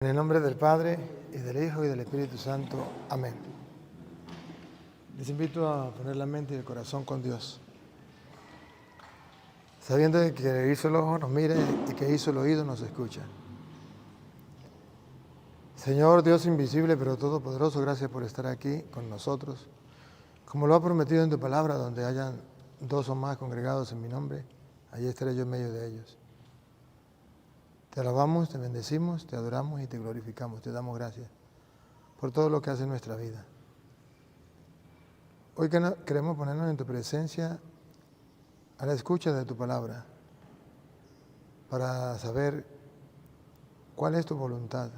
En el nombre del Padre, y del Hijo, y del Espíritu Santo. Amén. Les invito a poner la mente y el corazón con Dios, sabiendo que hizo el ojo nos mira y que hizo el oído nos escucha. Señor Dios invisible pero todopoderoso, gracias por estar aquí con nosotros. Como lo ha prometido en tu palabra, donde hayan dos o más congregados en mi nombre, allí estaré yo en medio de ellos. Te alabamos, te bendecimos, te adoramos y te glorificamos. Te damos gracias por todo lo que hace en nuestra vida. Hoy queremos ponernos en tu presencia a la escucha de tu palabra para saber cuál es tu voluntad,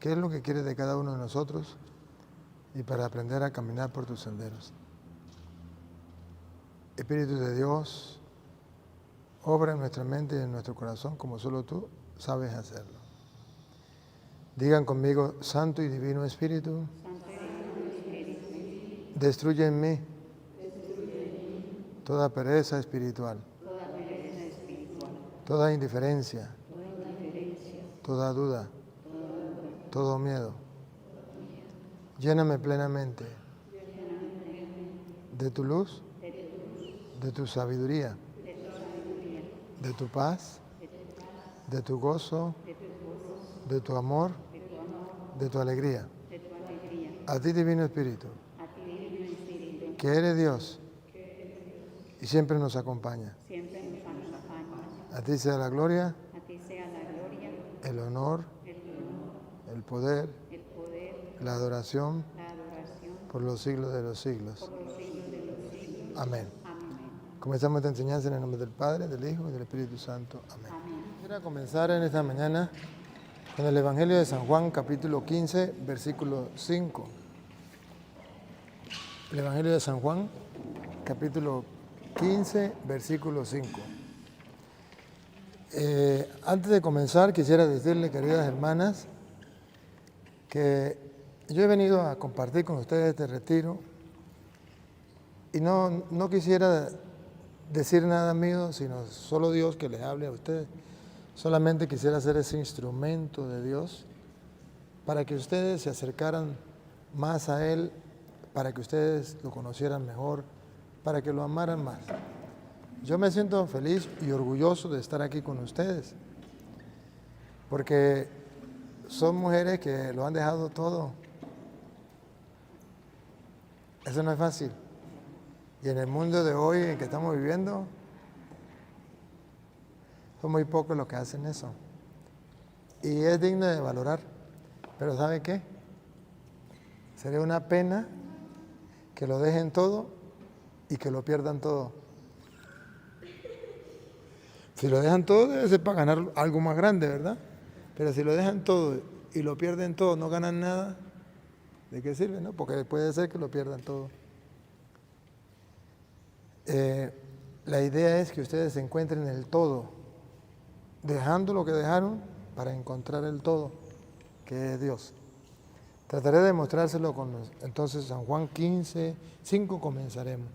qué es lo que quieres de cada uno de nosotros y para aprender a caminar por tus senderos. Espíritu de Dios, obra en nuestra mente y en nuestro corazón como solo tú sabes hacerlo. Digan conmigo: Santo y Divino Espíritu, destruye en mí toda pereza espiritual, toda indiferencia, toda duda, todo miedo. Lléname plenamente de tu luz, de tu sabiduría, de tu paz, de tu gozo, de tu amor, de tu alegría. A ti, Divino Espíritu, que eres Dios y siempre nos acompaña. A ti sea la gloria, el honor, el poder, la adoración por los siglos de los siglos. Amén. Comenzamos esta enseñanza en el nombre del Padre, del Hijo y del Espíritu Santo. Amén. Quiero comenzar en esta mañana con el Evangelio de San Juan, capítulo 15, versículo 5. El Evangelio de San Juan, capítulo 15, versículo 5. Antes de comenzar, quisiera decirles, queridas hermanas, que yo he venido a compartir con ustedes este retiro y no quisiera decir nada mío, sino solo Dios que les hable a ustedes. Solamente quisiera ser ese instrumento de Dios para que ustedes se acercaran más a Él, para que ustedes lo conocieran mejor, para que lo amaran más. Yo me siento feliz y orgulloso de estar aquí con ustedes, porque son mujeres que lo han dejado todo. Eso no es fácil. Y en el mundo de hoy en que estamos viviendo, son muy pocos los que hacen eso. Y es digno de valorar. Pero ¿sabe qué? Sería una pena que lo dejen todo y que lo pierdan todo. Si lo dejan todo, debe ser para ganar algo más grande, ¿verdad? Pero si lo dejan todo y lo pierden todo, no ganan nada, ¿de qué sirve, no? Porque puede ser que lo pierdan todo. La idea es que ustedes se encuentren el todo, dejando lo que dejaron para encontrar el todo, que es Dios. Trataré de mostrárselo con entonces San Juan 15, 5 comenzaremos.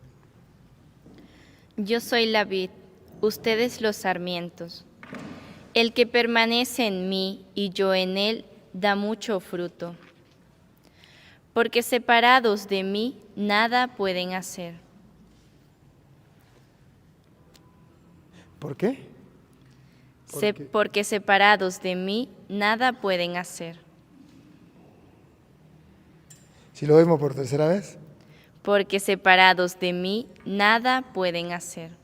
Yo soy la vid, ustedes los sarmientos. El que permanece en mí y yo en él da mucho fruto, porque separados de mí nada pueden hacer. ¿Por qué? Porque separados de mí nada pueden hacer. Si lo vemos por tercera vez. Porque separados de mí nada pueden hacer.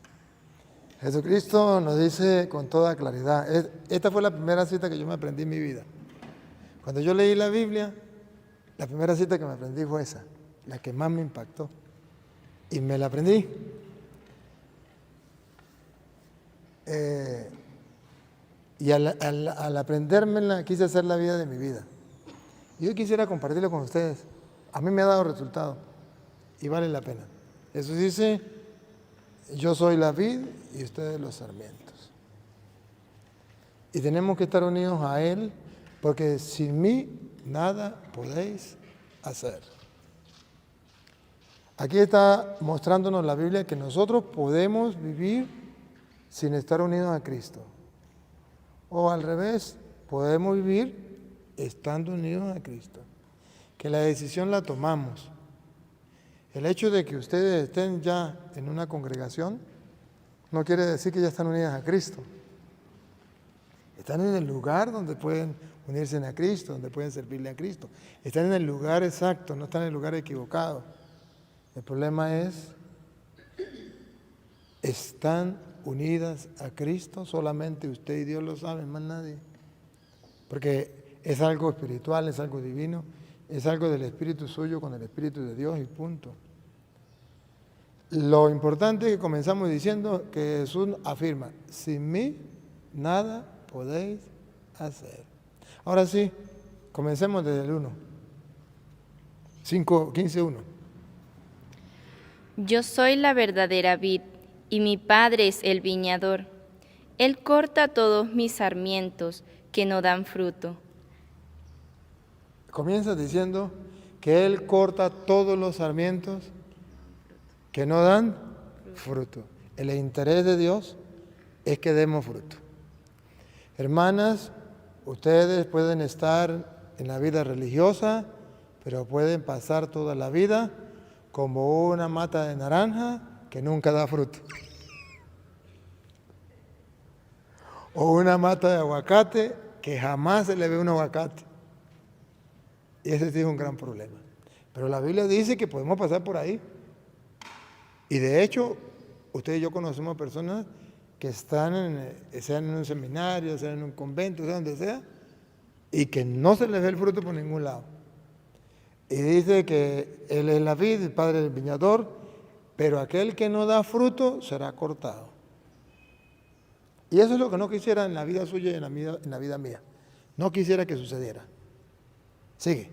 Jesucristo nos dice con toda claridad. Esta fue la primera cita que yo me aprendí en mi vida. Cuando yo leí la Biblia, la primera cita que me aprendí fue esa, la que más me impactó. Y me la aprendí. Y al aprendérmela, quise hacer la vida de mi vida. Y hoy quisiera compartirlo con ustedes. A mí me ha dado resultado y vale la pena. Jesús dice: yo soy la vid y ustedes los sarmientos. Y tenemos que estar unidos a Él, porque sin mí nada podéis hacer. Aquí está mostrándonos la Biblia que nosotros podemos vivir sin estar unidos a Cristo. O al revés, podemos vivir estando unidos a Cristo, que la decisión la tomamos. El hecho de que ustedes estén ya en una congregación no quiere decir que ya están unidas a Cristo. Están en el lugar donde pueden unirse a Cristo, donde pueden servirle a Cristo. Están en el lugar exacto, no están en el lugar equivocado. El problema es, están unidas a Cristo, solamente usted y Dios lo saben, más nadie. Porque es algo espiritual, es algo divino, es algo del Espíritu suyo con el Espíritu de Dios y punto. Lo importante es que comenzamos diciendo que Jesús afirma, sin mí nada podéis hacer. Ahora sí, comencemos desde el 1. 15:1. Yo soy la verdadera vid, y mi Padre es el viñador. Él corta todos mis sarmientos que no dan fruto. Comienza diciendo que Él corta todos los sarmientos que no dan fruto. El interés de Dios es que demos fruto. Hermanas, ustedes pueden estar en la vida religiosa, pero pueden pasar toda la vida como una mata de naranja que nunca da fruto. O una mata de aguacate que jamás se le ve un aguacate. Y ese sí es un gran problema. Pero la Biblia dice que podemos pasar por ahí. Y de hecho, ustedes y yo conocemos personas que están sean en un seminario, sean en un convento, sea donde sea, y que no se les ve el fruto por ningún lado. Y dice que Él es la vid, el Padre del viñador, pero aquel que no da fruto será cortado. Y eso es lo que no quisiera en la vida suya y en la vida mía. No quisiera que sucediera. Sigue.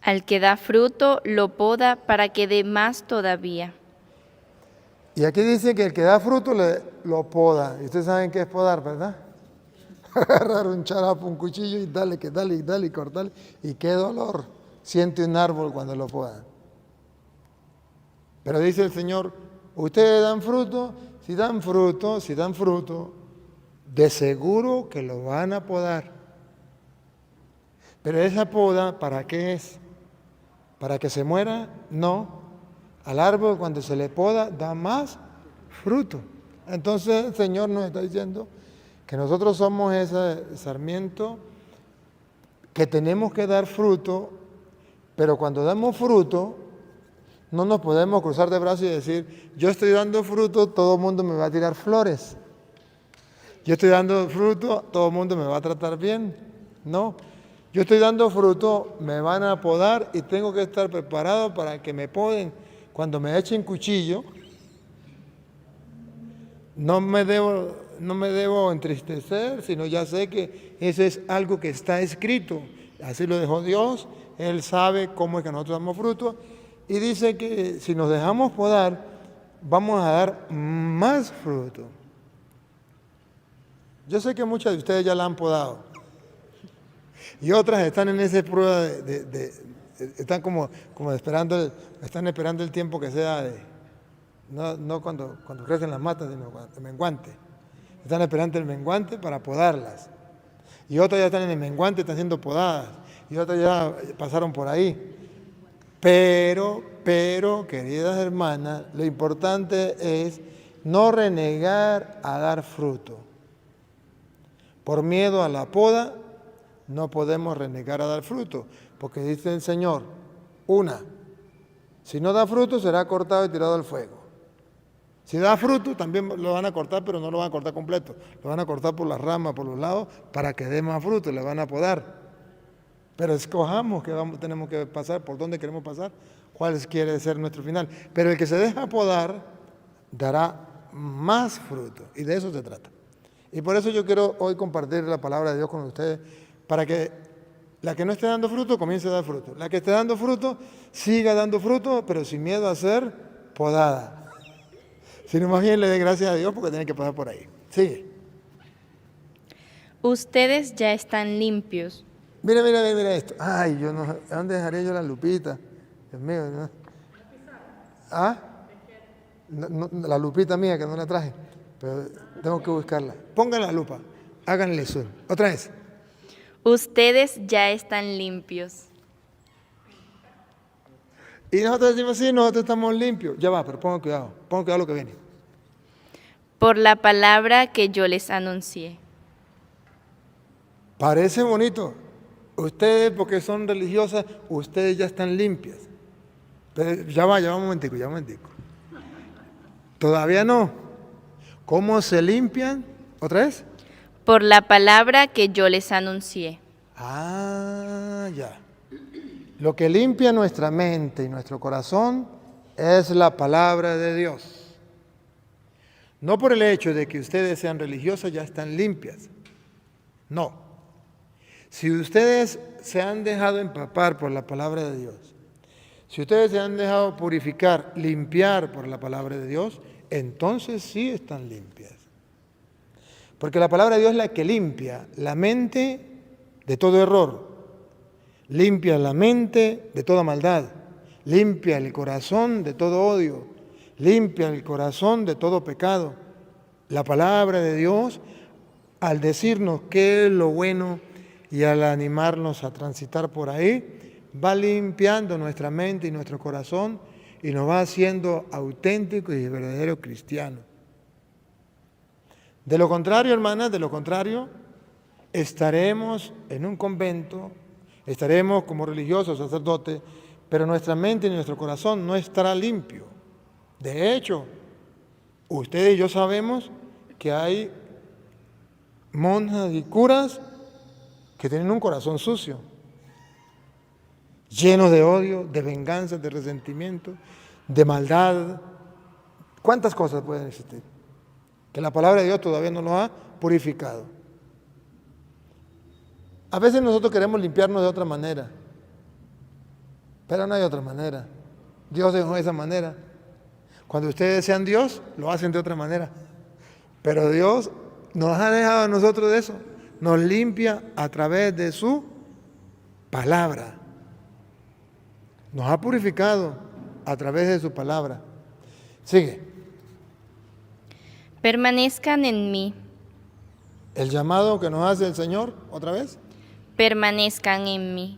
Al que da fruto lo poda para que dé más todavía. Y aquí dice que el que da fruto lo poda. Y ustedes saben qué es podar, ¿verdad? Agarrar un charapo, un cuchillo y dale, y cortarle. Y qué dolor siente un árbol cuando lo podan. Pero dice el Señor, ustedes dan fruto, si dan fruto, de seguro que lo van a podar. Pero esa poda, ¿para qué es? ¿Para que se muera? No. Al árbol cuando se le poda da más fruto. Entonces el Señor nos está diciendo que nosotros somos ese sarmiento que tenemos que dar fruto, pero cuando damos fruto no nos podemos cruzar de brazos y decir, yo estoy dando fruto, todo el mundo me va a tirar flores. Yo estoy dando fruto, todo el mundo me va a tratar bien. No. Yo estoy dando fruto, me van a podar y tengo que estar preparado para que me poden. Cuando me echen cuchillo, no me debo entristecer, sino ya sé que eso es algo que está escrito. Así lo dejó Dios, Él sabe cómo es que nosotros damos fruto y dice que si nos dejamos podar, vamos a dar más fruto. Yo sé que muchas de ustedes ya la han podado. Y otras están en esa prueba están como están esperando el tiempo que sea no cuando crecen las matas, sino cuando el menguante. Están esperando el menguante para podarlas. Y otras ya están en el menguante, están siendo podadas. Y otras ya pasaron por ahí. Pero, queridas hermanas, lo importante es no renegar a dar fruto. Por miedo a la poda, no podemos renegar a dar fruto, porque dice el Señor, si no da fruto será cortado y tirado al fuego. Si da fruto también lo van a cortar, pero no lo van a cortar completo, lo van a cortar por las ramas, por los lados, para que dé más fruto, le van a podar. Pero escojamos tenemos que pasar, por dónde queremos pasar, cuál quiere ser nuestro final. Pero el que se deja podar dará más fruto, y de eso se trata. Y por eso yo quiero hoy compartir la palabra de Dios con ustedes, para que la que no esté dando fruto comience a dar fruto. La que esté dando fruto siga dando fruto, pero sin miedo a ser podada. Sino más bien le dé gracias a Dios porque tiene que pasar por ahí. Sigue. Ustedes ya están limpios. Mira esto. Ay, yo no, ¿dónde dejaré yo la lupita? Dios mío, ¿no? ¿Ah? No, la lupita mía que no la traje, pero tengo que buscarla. Pongan la lupa, háganle zoom. Otra vez. Ustedes ya están limpios. Y nosotros decimos, sí, nosotros estamos limpios. Ya va, pero pongan cuidado lo que viene. Por la palabra que yo les anuncié. Parece bonito. Ustedes, porque son religiosas, ustedes ya están limpias. Pero ya va un momentico. Todavía no. ¿Cómo se limpian? ¿Otra vez? Por la palabra que yo les anuncié. Ah, ya. Lo que limpia nuestra mente y nuestro corazón es la palabra de Dios. No por el hecho de que ustedes sean religiosas ya están limpias. No. Si ustedes se han dejado empapar por la palabra de Dios, si ustedes se han dejado purificar, limpiar por la palabra de Dios, entonces sí están limpias. Porque la palabra de Dios es la que limpia la mente de todo error, limpia la mente de toda maldad, limpia el corazón de todo odio, limpia el corazón de todo pecado. La palabra de Dios, al decirnos qué es lo bueno y al animarnos a transitar por ahí, va limpiando nuestra mente y nuestro corazón y nos va haciendo auténticos y verdaderos cristianos. De lo contrario, hermanas, estaremos en un convento, estaremos como religiosos, sacerdotes, pero nuestra mente y nuestro corazón no estará limpio. De hecho, ustedes y yo sabemos que hay monjas y curas que tienen un corazón sucio, lleno de odio, de venganza, de resentimiento, de maldad. ¿Cuántas cosas pueden existir? Que la palabra de Dios todavía no lo ha purificado. A veces nosotros queremos limpiarnos de otra manera, pero no hay otra manera. Dios dejó esa manera. Cuando ustedes sean Dios, lo hacen de otra manera. Pero Dios nos ha dejado a nosotros de eso. Nos limpia a través de su palabra. Nos ha purificado a través de su palabra. Sigue. Permanezcan en mí. El llamado que nos hace el Señor, otra vez. Permanezcan en mí.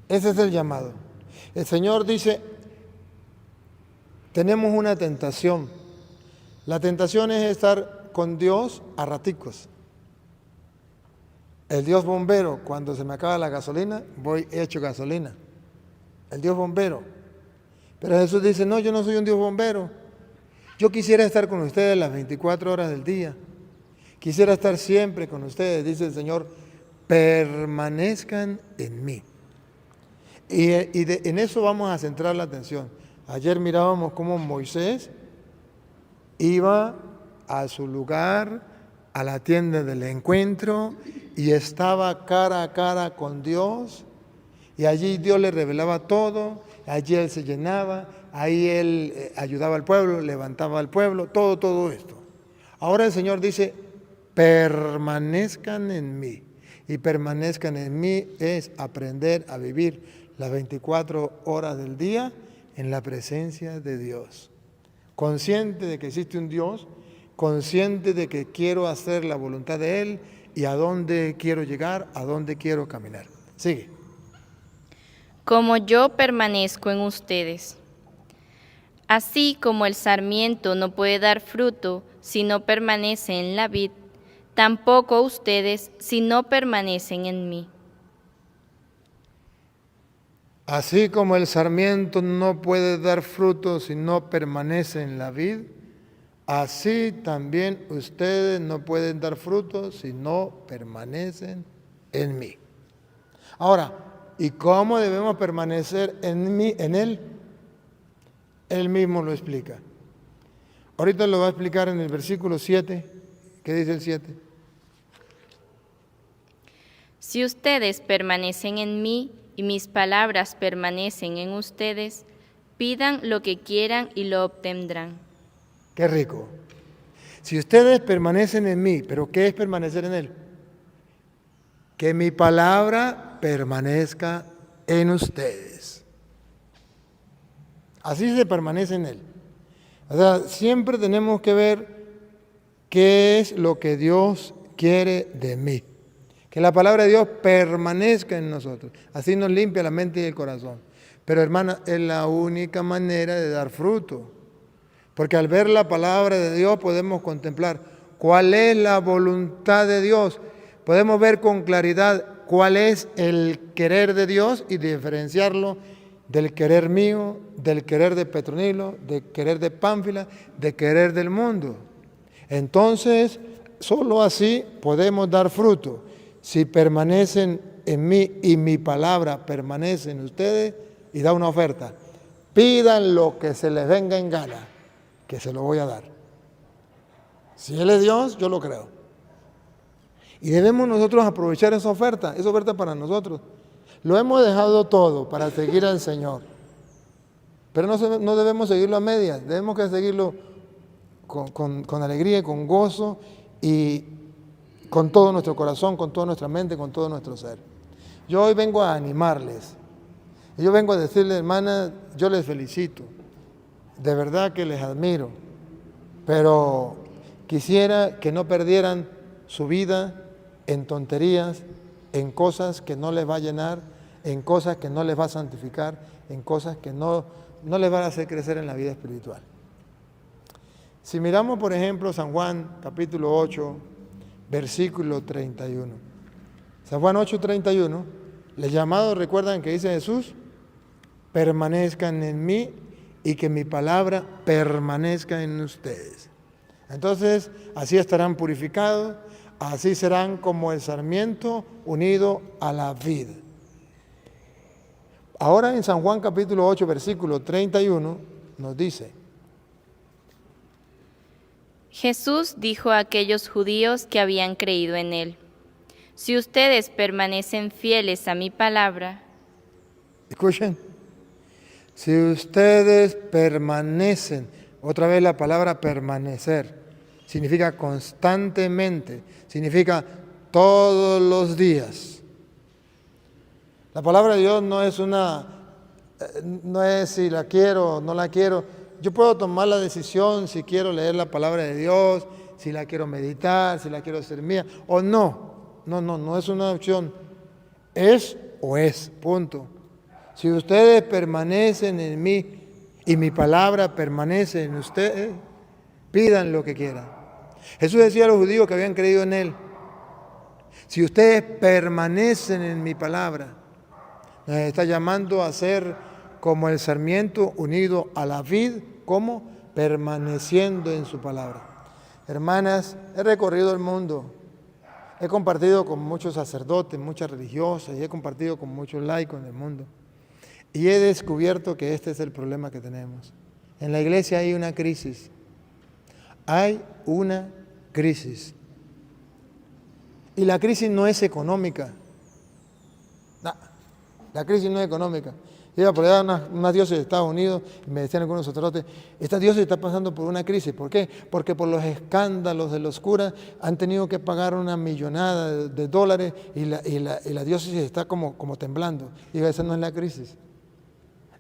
Ese es el llamado. El Señor dice, tenemos una tentación. La tentación es estar con Dios a raticos. El Dios bombero, cuando se me acaba la gasolina, voy hecho gasolina. El Dios bombero. Pero Jesús dice, no, yo no soy un Dios bombero. Yo quisiera estar con ustedes las 24 horas del día. Quisiera estar siempre con ustedes, dice el Señor, permanezcan en mí. En eso vamos a centrar la atención. Ayer mirábamos cómo Moisés iba a su lugar, a la tienda del encuentro, y estaba cara a cara con Dios, y allí Dios le revelaba todo, allí él se llenaba, ahí él ayudaba al pueblo, levantaba al pueblo, todo esto. Ahora el Señor dice, permanezcan en mí. Y permanezcan en mí es aprender a vivir las 24 horas del día en la presencia de Dios. Consciente de que existe un Dios, consciente de que quiero hacer la voluntad de Él y a dónde quiero llegar, a dónde quiero caminar. Sigue. Como yo permanezco en ustedes. Así como el sarmiento no puede dar fruto si no permanece en la vid, tampoco ustedes si no permanecen en mí. Así como el sarmiento no puede dar fruto si no permanece en la vid, así también ustedes no pueden dar fruto si no permanecen en mí. Ahora, ¿y cómo debemos permanecer en Él? Él mismo lo explica. Ahorita lo va a explicar en el versículo 7. ¿Qué dice el 7? Si ustedes permanecen en mí y mis palabras permanecen en ustedes, pidan lo que quieran y lo obtendrán. Qué rico. Si ustedes permanecen en mí, ¿pero qué es permanecer en Él? Que mi palabra permanezca en ustedes. Así se permanece en Él. O sea, siempre tenemos que ver qué es lo que Dios quiere de mí. Que la palabra de Dios permanezca en nosotros. Así nos limpia la mente y el corazón. Pero hermana, es la única manera de dar fruto. Porque al ver la palabra de Dios podemos contemplar cuál es la voluntad de Dios. Podemos ver con claridad cuál es el querer de Dios y diferenciarlo del querer mío, del querer de Petronilo, del querer de Pánfila, del querer del mundo. Entonces, solo así podemos dar fruto. Si permanecen en mí y mi palabra permanece en ustedes, y da una oferta, pidan lo que se les venga en gana, que se lo voy a dar. Si Él es Dios, yo lo creo. Y debemos nosotros aprovechar esa oferta para nosotros. Lo hemos dejado todo para seguir al Señor. Pero no debemos seguirlo a medias, debemos que seguirlo con alegría y con gozo y con todo nuestro corazón, con toda nuestra mente, con todo nuestro ser. Yo hoy vengo a animarles. Yo vengo a decirles, hermanas, yo les felicito. De verdad que les admiro. Pero quisiera que no perdieran su vida en tonterías, en cosas que no les va a llenar, en cosas que no les va a santificar, en cosas que no les van a hacer crecer en la vida espiritual. Si miramos, por ejemplo, San Juan, capítulo 8, versículo 31. San Juan 8, 31, les llamados, recuerdan que dice Jesús, permanezcan en mí y que mi palabra permanezca en ustedes. Entonces, así estarán purificados, así serán como el sarmiento unido a la vid. Ahora en San Juan capítulo 8, versículo 31, nos dice: Jesús dijo a aquellos judíos que habían creído en él: si ustedes permanecen fieles a mi palabra. Escuchen, si ustedes permanecen, otra vez la palabra permanecer, significa constantemente, significa todos los días. La palabra de Dios no es si la quiero o no la quiero. Yo puedo tomar la decisión si quiero leer la palabra de Dios, si la quiero meditar, si la quiero hacer mía o no. No es una opción. Es o es, punto. Si ustedes permanecen en mí y mi palabra permanece en ustedes, pidan lo que quieran. Jesús decía a los judíos que habían creído en Él: si ustedes permanecen en mi palabra, nos está llamando a ser como el sarmiento unido a la vid, como permaneciendo en su palabra. Hermanas, he recorrido el mundo, he compartido con muchos sacerdotes, muchas religiosas, y he compartido con muchos laicos en el mundo. Y he descubierto que este es el problema que tenemos. En la iglesia hay una crisis. Hay una crisis. Y la crisis no es económica. No, la crisis no es económica. Iba por allá unas diócesis de Estados Unidos y me decían algunos sacerdotes: esta diócesis está pasando por una crisis. ¿Por qué? Porque por los escándalos de los curas han tenido que pagar una millonada de dólares y la diócesis está como temblando. Y esa no es la crisis.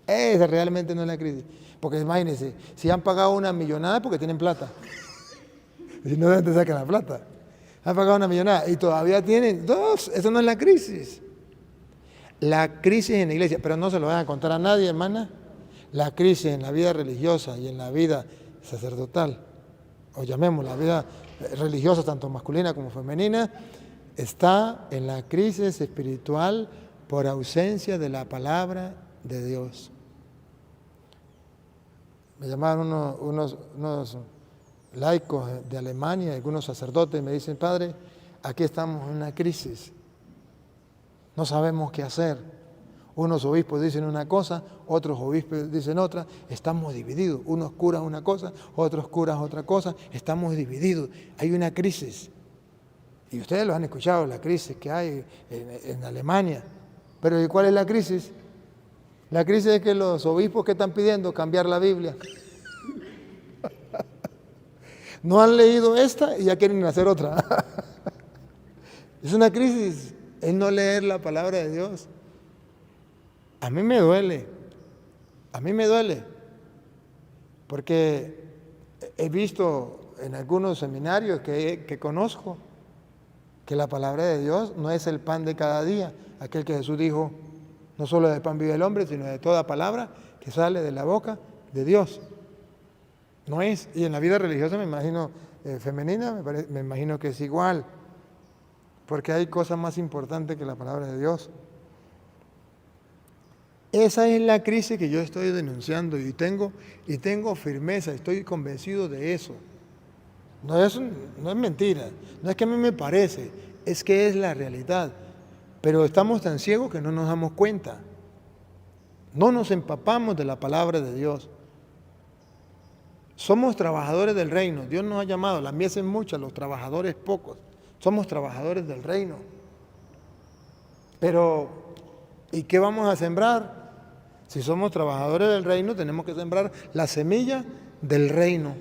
Esa realmente no es la crisis. Porque imagínense, si han pagado una millonada es porque tienen plata. Si no, ¿de dónde sacan la plata? Han pagado una millonada y todavía tienen dos. Eso no es la crisis. La crisis en la iglesia, pero no se lo van a contar a nadie, hermana. La crisis en la vida religiosa y en la vida sacerdotal, o llamemos la vida religiosa tanto masculina como femenina, está en la crisis espiritual por ausencia de la palabra de Dios. Me llamaron unos laicos de Alemania, algunos sacerdotes, y me dicen: padre, aquí estamos en una crisis. No sabemos qué hacer. Unos obispos dicen una cosa, otros obispos dicen otra. Estamos divididos. Unos curas una cosa, otros curas otra cosa. Estamos divididos. Hay una crisis. Y ustedes lo han escuchado, la crisis que hay en Alemania. Pero ¿y cuál es la crisis? La crisis es que los obispos que están pidiendo cambiar la Biblia no han leído esta y ya quieren hacer otra. Es una crisis, es no leer la palabra de Dios. A mí me duele, porque he visto en algunos seminarios que conozco que la palabra de Dios no es el pan de cada día, aquel que Jesús dijo, no solo de pan vive el hombre, sino de toda palabra que sale de la boca de Dios. No es, y en la vida religiosa me imagino femenina, me imagino que es igual, porque hay cosas más importantes que la palabra de Dios. Esa es la crisis que yo estoy denunciando y tengo firmeza, estoy convencido de eso. No es mentira, no es que a mí me parece, es que es la realidad. Pero estamos tan ciegos que no nos damos cuenta. No nos empapamos de la palabra de Dios. Somos trabajadores del reino. Dios nos ha llamado, la mies es mucha, los trabajadores pocos. Somos trabajadores del reino. Pero, ¿y qué vamos a sembrar? Si somos trabajadores del reino, tenemos que sembrar la semilla del reino.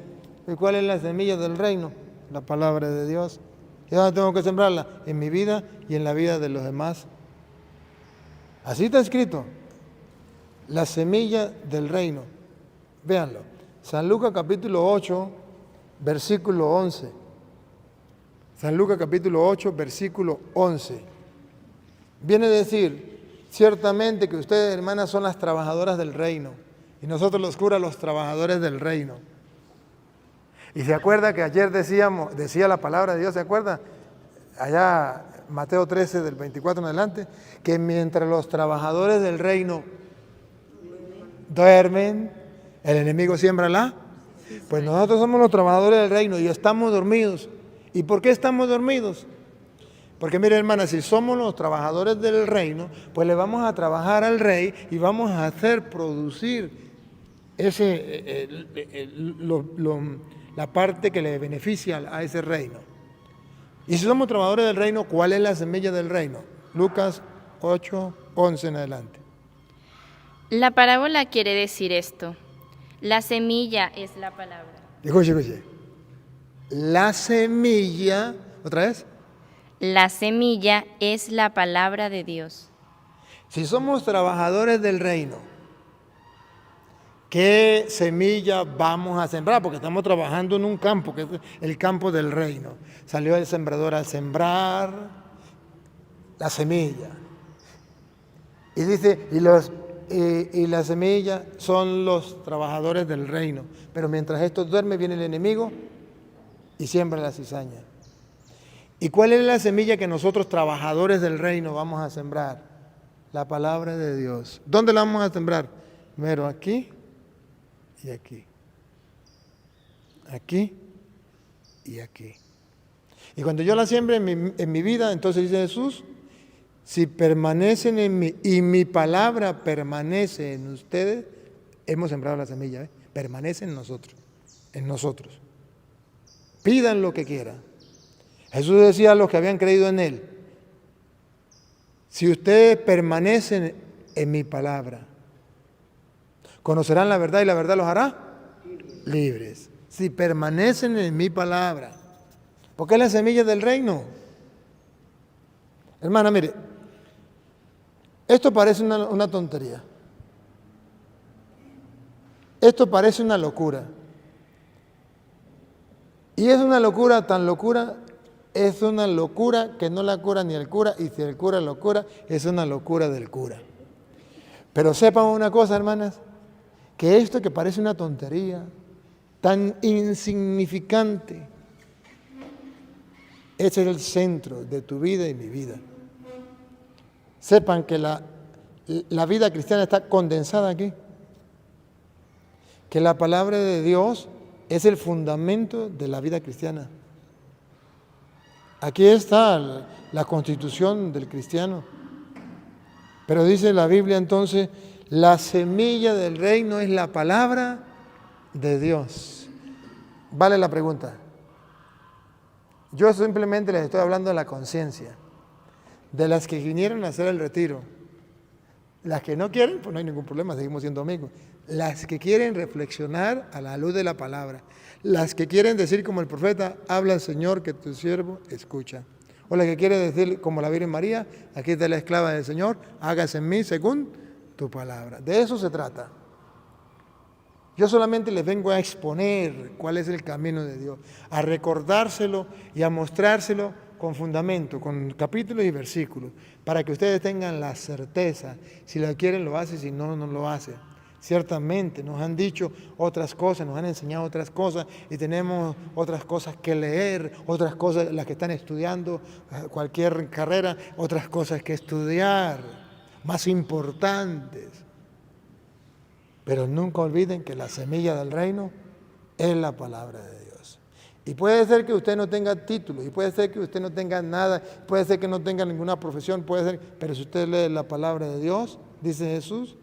¿Y cuál es la semilla del reino? La palabra de Dios. ¿Y dónde tengo que sembrarla? En mi vida y en la vida de los demás. Así está escrito. La semilla del reino. Véanlo. San Lucas capítulo 8, versículo 11. San Lucas capítulo 8, versículo 11. Viene a decir, ciertamente que ustedes, hermanas, son las trabajadoras del reino. Y nosotros los curas, los trabajadores del reino. Y se acuerda que ayer decía la palabra de Dios, ¿se acuerda? Allá, Mateo 13, del 24 en adelante, que mientras los trabajadores del reino duermen, el enemigo siembra la. Pues nosotros somos los trabajadores del reino y estamos dormidos. ¿Y por qué estamos dormidos? Porque mire, hermana, si somos los trabajadores del reino, pues le vamos a trabajar al rey y vamos a hacer producir la parte que le beneficia a ese reino. Y si somos trabajadores del reino, ¿cuál es la semilla del reino? Lucas 8, 11 en adelante. La parábola quiere decir esto. La semilla es la palabra. Escuche. La semilla, ¿otra vez? La semilla es la palabra de Dios. Si somos trabajadores del reino, ¿qué semilla vamos a sembrar? Porque estamos trabajando en un campo, que es el campo del reino. Salió el sembrador a sembrar la semilla. Y dice, y la semilla son los trabajadores del reino. Pero mientras esto duerme, viene el enemigo y siembra la cizaña. ¿Y cuál es la semilla que nosotros, trabajadores del reino, vamos a sembrar? La palabra de Dios. ¿Dónde la vamos a sembrar? Primero aquí y aquí. Aquí y aquí. Y cuando yo la siembre en mi vida, entonces dice Jesús, si permanecen en mí y mi palabra permanece en ustedes, hemos sembrado la semilla, permanece en nosotros, en nosotros. Pidan lo que quieran. Jesús decía a los que habían creído en Él, si ustedes permanecen en mi palabra, conocerán la verdad y la verdad los hará libres. Si permanecen en mi palabra, porque es la semilla del reino. Hermana, mire, esto parece una tontería. Esto parece una locura. Y es una locura, tan locura, es una locura que no la cura ni el cura, y si el cura lo cura, es una locura del cura. Pero sepan una cosa, hermanas, que esto que parece una tontería, tan insignificante, ese es el centro de tu vida y mi vida. Sepan que la vida cristiana está condensada aquí. Que la palabra de Dios es el fundamento de la vida cristiana. Aquí está la constitución del cristiano. Pero dice la Biblia entonces, la semilla del reino es la palabra de Dios. Vale la pregunta. Yo simplemente les estoy hablando de la conciencia, de las que vinieron a hacer el retiro. Las que no quieren, pues no hay ningún problema, seguimos siendo amigos. Las que quieren reflexionar a la luz de la palabra. Las que quieren decir como el profeta, habla el Señor que tu siervo escucha. O las que quieren decir como la Virgen María, aquí está la esclava del Señor, hágase en mí según tu palabra. De eso se trata. Yo solamente les vengo a exponer cuál es el camino de Dios, a recordárselo y a mostrárselo con fundamento, con capítulos y versículos, para que ustedes tengan la certeza. Si lo quieren lo hace, si no, no lo hace. Ciertamente nos han dicho otras cosas, nos han enseñado otras cosas y tenemos otras cosas que leer, otras cosas, las que están estudiando cualquier carrera, otras cosas que estudiar, más importantes. Pero nunca olviden que la semilla del reino es la palabra de Dios. Y puede ser que usted no tenga título, y puede ser que usted no tenga nada, puede ser que no tenga ninguna profesión, puede ser, pero si usted lee la palabra de Dios, dice Jesús,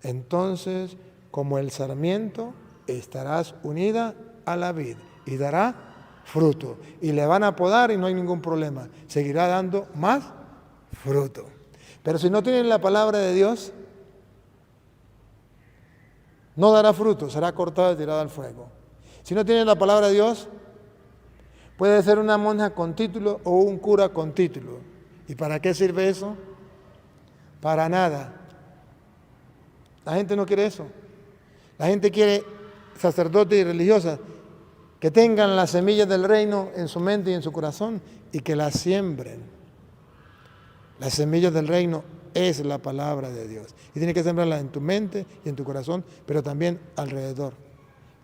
entonces, como el sarmiento, estarás unida a la vid y dará fruto. Y le van a podar y no hay ningún problema. Seguirá dando más fruto. Pero si no tienen la palabra de Dios, no dará fruto, será cortado y tirado al fuego. Si no tienen la palabra de Dios, puede ser una monja con título o un cura con título. ¿Y para qué sirve eso? Para nada. La gente no quiere eso. La gente quiere sacerdotes y religiosas que tengan las semillas del reino en su mente y en su corazón y que las siembren. Las semillas del reino es la palabra de Dios. Y tienes que sembrarlas en tu mente y en tu corazón, pero también alrededor.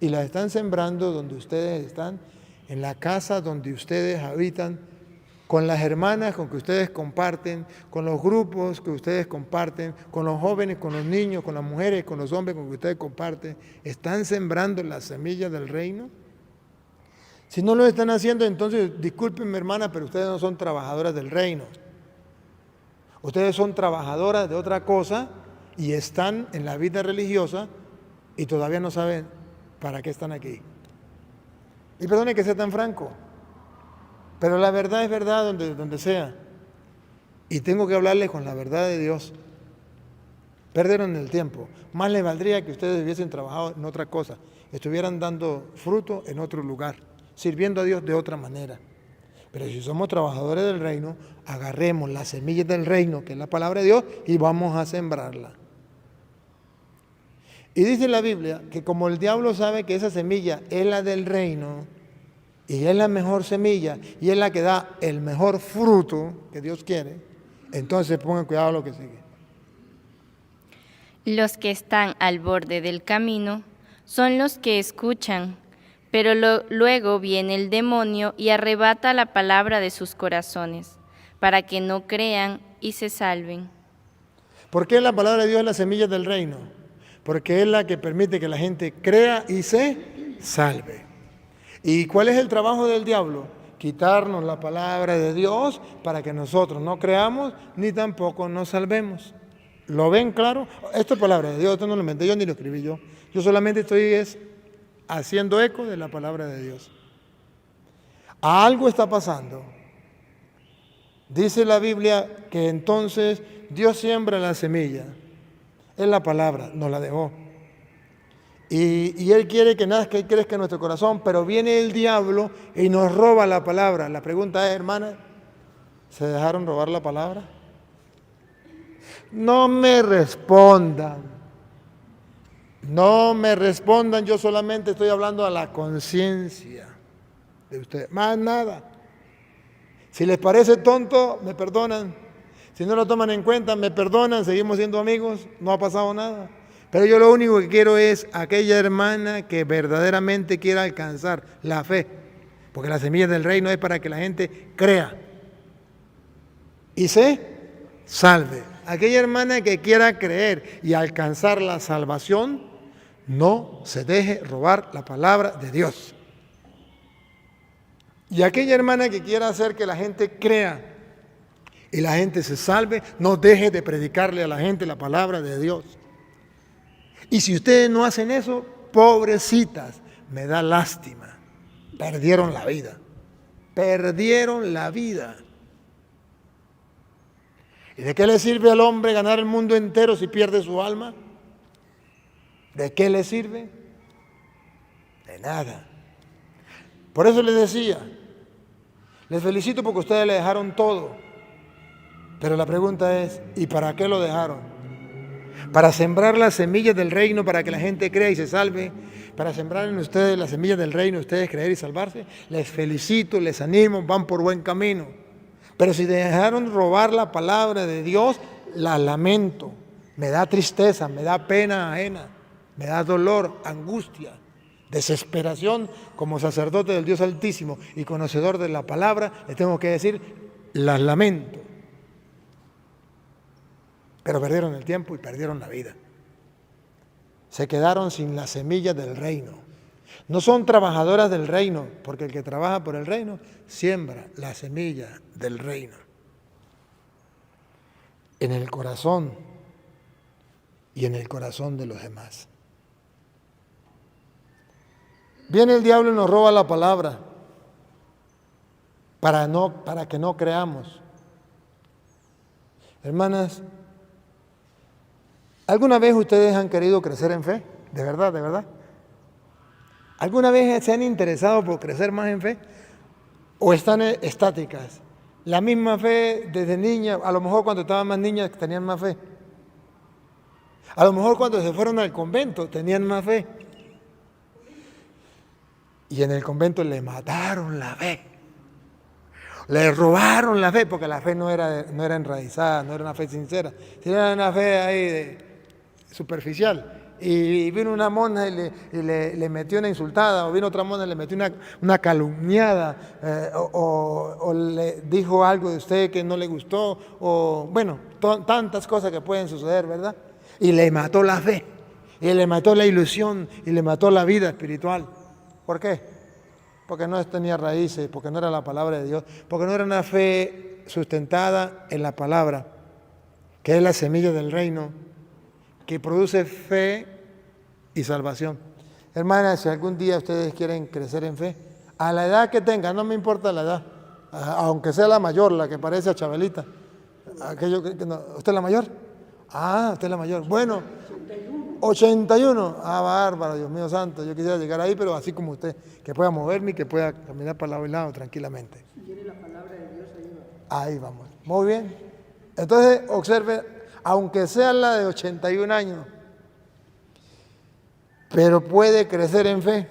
Y las están sembrando donde ustedes están, en la casa donde ustedes habitan, con las hermanas con que ustedes comparten, con los grupos que ustedes comparten, con los jóvenes, con los niños, con las mujeres, con los hombres con que ustedes comparten. ¿Están sembrando las semillas del reino? Si no lo están haciendo, entonces discúlpenme hermana, pero ustedes no son trabajadoras del reino. Ustedes son trabajadoras de otra cosa y están en la vida religiosa y todavía no saben para qué están aquí. Y perdone que sea tan franco, pero la verdad es verdad donde sea. Y tengo que hablarles con la verdad de Dios. Perdieron el tiempo. Más les valdría que ustedes hubiesen trabajado en otra cosa, estuvieran dando fruto en otro lugar, sirviendo a Dios de otra manera. Pero si somos trabajadores del reino, agarremos las semillas del reino, que es la palabra de Dios, y vamos a sembrarla. Y dice la Biblia que como el diablo sabe que esa semilla es la del reino, y es la mejor semilla, y es la que da el mejor fruto que Dios quiere, entonces pongan cuidado a lo que sigue. Los que están al borde del camino son los que escuchan, pero luego viene el demonio y arrebata la palabra de sus corazones, para que no crean y se salven. ¿Por qué la palabra de Dios es la semilla del reino? Porque es la que permite que la gente crea y se salve. ¿Y cuál es el trabajo del diablo? Quitarnos la palabra de Dios para que nosotros no creamos ni tampoco nos salvemos. ¿Lo ven claro? Esto es palabra de Dios, esto no lo inventé yo ni lo escribí yo. Yo solamente estoy haciendo eco de la palabra de Dios. Algo está pasando. Dice la Biblia que entonces Dios siembra la semilla. Es la palabra, nos la dejó. Y Él quiere que nazca y crezca en nuestro corazón, pero viene el diablo y nos roba la palabra. La pregunta es, hermana, ¿se dejaron robar la palabra? No me respondan. No me respondan, yo solamente estoy hablando a la conciencia de ustedes, más nada. Si les parece tonto, me perdonan. Si no lo toman en cuenta, me perdonan, seguimos siendo amigos, no ha pasado nada. Pero yo lo único que quiero es aquella hermana que verdaderamente quiera alcanzar la fe, porque la semilla del reino es para que la gente crea y se salve. Aquella hermana que quiera creer y alcanzar la salvación, no se deje robar la palabra de Dios. Y aquella hermana que quiera hacer que la gente crea y la gente se salve, no deje de predicarle a la gente la palabra de Dios. Y si ustedes no hacen eso, pobrecitas, me da lástima. Perdieron la vida. Perdieron la vida. ¿Y de qué le sirve al hombre ganar el mundo entero si pierde su alma? ¿De qué le sirve? De nada. Por eso les decía, les felicito porque ustedes le dejaron todo. Pero la pregunta es, ¿y para qué lo dejaron? para sembrar las semillas del reino para que la gente crea y se salve, para sembrar en ustedes las semillas del reino, ustedes creer y salvarse. Les felicito, les animo, van por buen camino. Pero si dejaron robar la palabra de Dios, la lamento. Me da tristeza, me da pena ajena, me da dolor, angustia, desesperación. Como sacerdote del Dios Altísimo y conocedor de la palabra, le tengo que decir, las lamento. Pero perdieron el tiempo y perdieron la vida. Se quedaron sin la semilla del reino. No son trabajadoras del reino, porque el que trabaja por el reino siembra la semilla del reino. En el corazón y en el corazón de los demás. Viene el diablo y nos roba la palabra para que no creamos. Hermanas, ¿alguna vez ustedes han querido crecer en fe? ¿De verdad, de verdad? ¿Alguna vez se han interesado por crecer más en fe? ¿O están estáticas? La misma fe desde niña, a lo mejor cuando estaban más niñas tenían más fe. A lo mejor cuando se fueron al convento tenían más fe. Y en el convento le mataron la fe. Le robaron la fe, porque la fe no era enraizada, no era una fe sincera, sino era una fe ahí superficial. Y vino una monja y le metió una insultada, o vino otra monja y le metió una calumniada, o le dijo algo de usted que no le gustó, o bueno, tantas cosas que pueden suceder, ¿verdad? Y le mató la fe, y le mató la ilusión, y le mató la vida espiritual. ¿Por qué? Porque no tenía raíces, porque no era la palabra de Dios, porque no era una fe sustentada en la palabra, que es la semilla del reino, que produce fe y salvación. Hermanas, si algún día ustedes quieren crecer en fe, a la edad que tengan, no me importa la edad, aunque sea la mayor, la que parece a Chabelita. ¿Usted es la mayor? Ah, usted es la mayor. Bueno, 81. Ah, bárbaro, Dios mío santo. Yo quisiera llegar ahí, pero así como usted, que pueda moverme y que pueda caminar para lado y lado tranquilamente. Si tiene la palabra de Dios, ahí va. Ahí vamos. Muy bien. Entonces, observe, aunque sea la de 81 años, pero puede crecer en fe.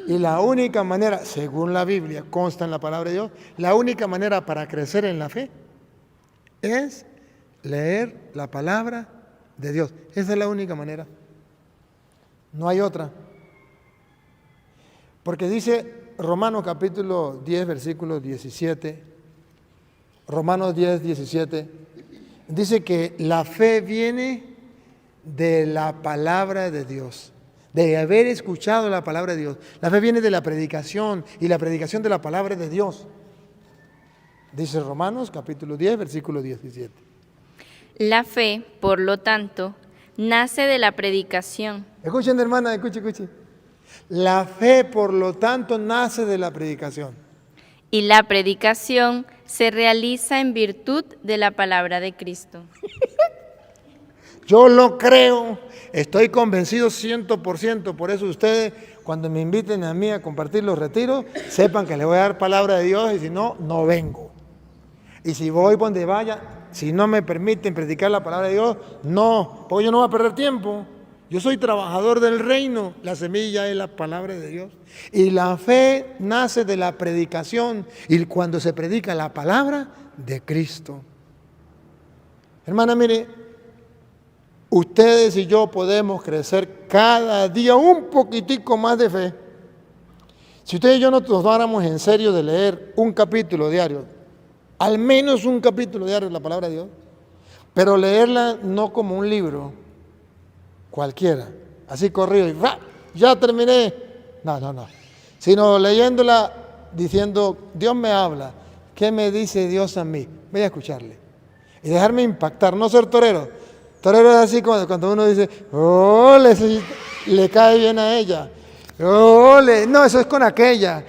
Y la única manera, según la Biblia, consta en la palabra de Dios, la única manera para crecer en la fe es leer la palabra de Dios. Esa es la única manera. No hay otra. Porque dice Romanos capítulo 10, versículo 17, Romanos 10, 17, dice que la fe viene de la palabra de Dios, de haber escuchado la palabra de Dios. La fe viene de la predicación y la predicación de la palabra de Dios. Dice Romanos capítulo 10, versículo 17. La fe, por lo tanto, nace de la predicación. Escuchen, hermana, escuche. La fe, por lo tanto, nace de la predicación. Y la predicación se realiza en virtud de la palabra de Cristo. Yo lo creo, estoy convencido 100%, por eso ustedes, cuando me inviten a mí a compartir los retiros, sepan que les voy a dar palabra de Dios y si no, no vengo. Y si voy por donde vaya, si no me permiten predicar la palabra de Dios, no, porque yo no voy a perder tiempo. Yo soy trabajador del reino, la semilla es la palabra de Dios. Y la fe nace de la predicación y cuando se predica la palabra de Cristo. Hermana, mire, ustedes y yo podemos crecer cada día un poquitico más de fe. Si ustedes y yo nos tomáramos en serio de leer un capítulo diario, al menos un capítulo diario de la palabra de Dios, pero leerla no como un libro cualquiera, así corrido y ya terminé, no, sino leyéndola diciendo, Dios me habla, ¿qué me dice Dios a mí? Voy a escucharle y dejarme impactar, no ser torero. Torero es así cuando uno dice, le cae bien a ella, no, eso es con aquella,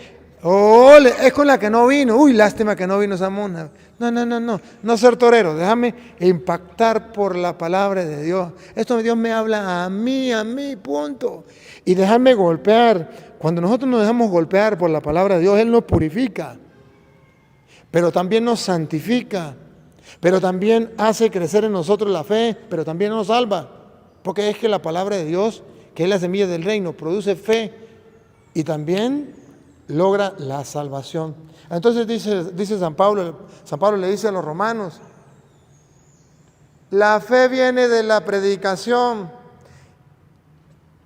es con la que no vino, uy, lástima que no vino esa mona. No ser torero, déjame impactar por la palabra de Dios. Esto Dios me habla a mí, punto. Y dejarme golpear. Cuando nosotros nos dejamos golpear por la palabra de Dios, Él nos purifica, pero también nos santifica. Pero también hace crecer en nosotros la fe, pero también nos salva. Porque es que la palabra de Dios, que es la semilla del reino, produce fe y también logra la salvación. Entonces dice San Pablo le dice a los romanos, la fe viene de la predicación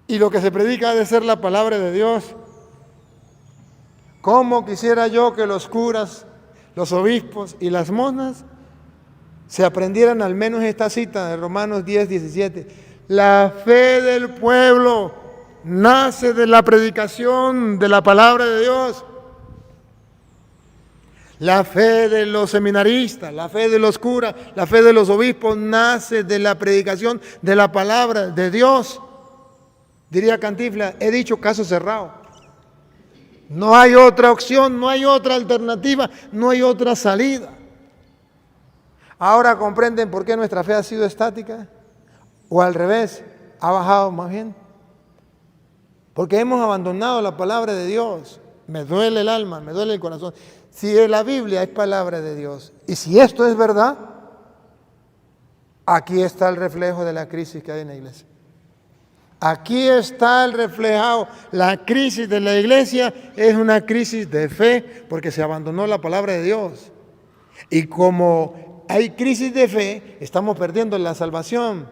y lo que se predica ha de ser la palabra de Dios. ¿Cómo quisiera yo que los curas, los obispos y las monjas se aprendieran al menos esta cita de Romanos 10:17? La fe del pueblo nace de la predicación de la palabra de Dios. La fe de los seminaristas, la fe de los curas, la fe de los obispos nace de la predicación de la palabra de Dios. Diría Cantinflas, he dicho caso cerrado. No hay otra opción, no hay otra alternativa, no hay otra salida. Ahora comprenden por qué nuestra fe ha sido estática, o al revés, ha bajado más bien. Porque hemos abandonado la palabra de Dios. Me duele el alma, me duele el corazón. Si la Biblia es palabra de Dios, y si esto es verdad, aquí está el reflejo de la crisis que hay en la iglesia. Aquí está el reflejado. La crisis de la iglesia es una crisis de fe, porque se abandonó la palabra de Dios. Y como hay crisis de fe, estamos perdiendo la salvación.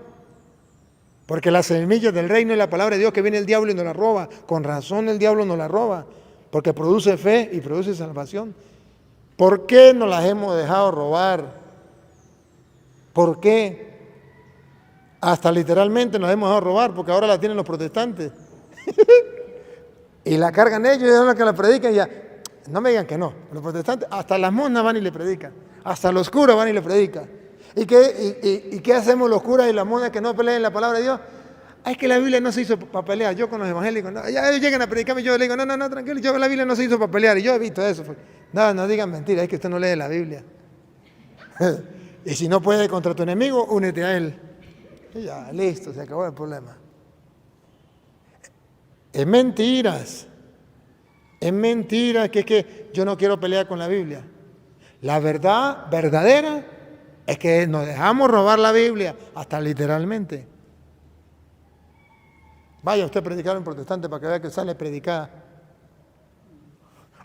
Porque la semilla del reino es la palabra de Dios, que viene el diablo y nos la roba. Con razón el diablo nos la roba, porque produce fe y produce salvación. ¿Por qué nos las hemos dejado robar? ¿Por qué? Hasta literalmente nos hemos dejado robar, porque ahora la tienen los protestantes. Y la cargan ellos y son los que la predican. Y ya, no me digan que no. Los protestantes, hasta las monjas van y le predican. Hasta los curas van y le predican. ¿Y qué hacemos los curas y las monjas que no peleen la palabra de Dios? Es que la Biblia no se hizo para pelear. Yo con los evangélicos, no, ya ellos llegan a predicarme, yo le digo, no, tranquilo, la Biblia no se hizo para pelear. Y yo he visto eso. No digan mentiras, es que usted no lee la Biblia. Y si no puede contra tu enemigo, únete a él. Y ya, listo, se acabó el problema. Es mentiras que es que yo no quiero pelear con la Biblia. La verdad verdadera es que nos dejamos robar la Biblia, hasta literalmente. Vaya usted a predicar en protestante para que vea que sale predicada.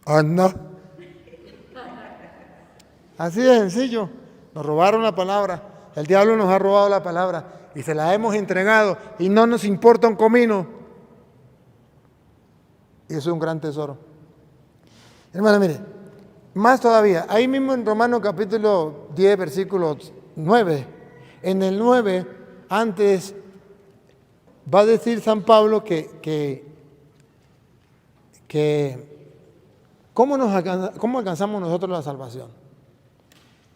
¿O no? Así de sencillo. Nos robaron la palabra. El diablo nos ha robado la palabra y se la hemos entregado y no nos importa un comino. Y eso es un gran tesoro. Hermano, mire, más todavía, ahí mismo en Romanos capítulo 10, versículo 9, en el 9, antes va a decir San Pablo que ¿cómo alcanzamos nosotros la salvación?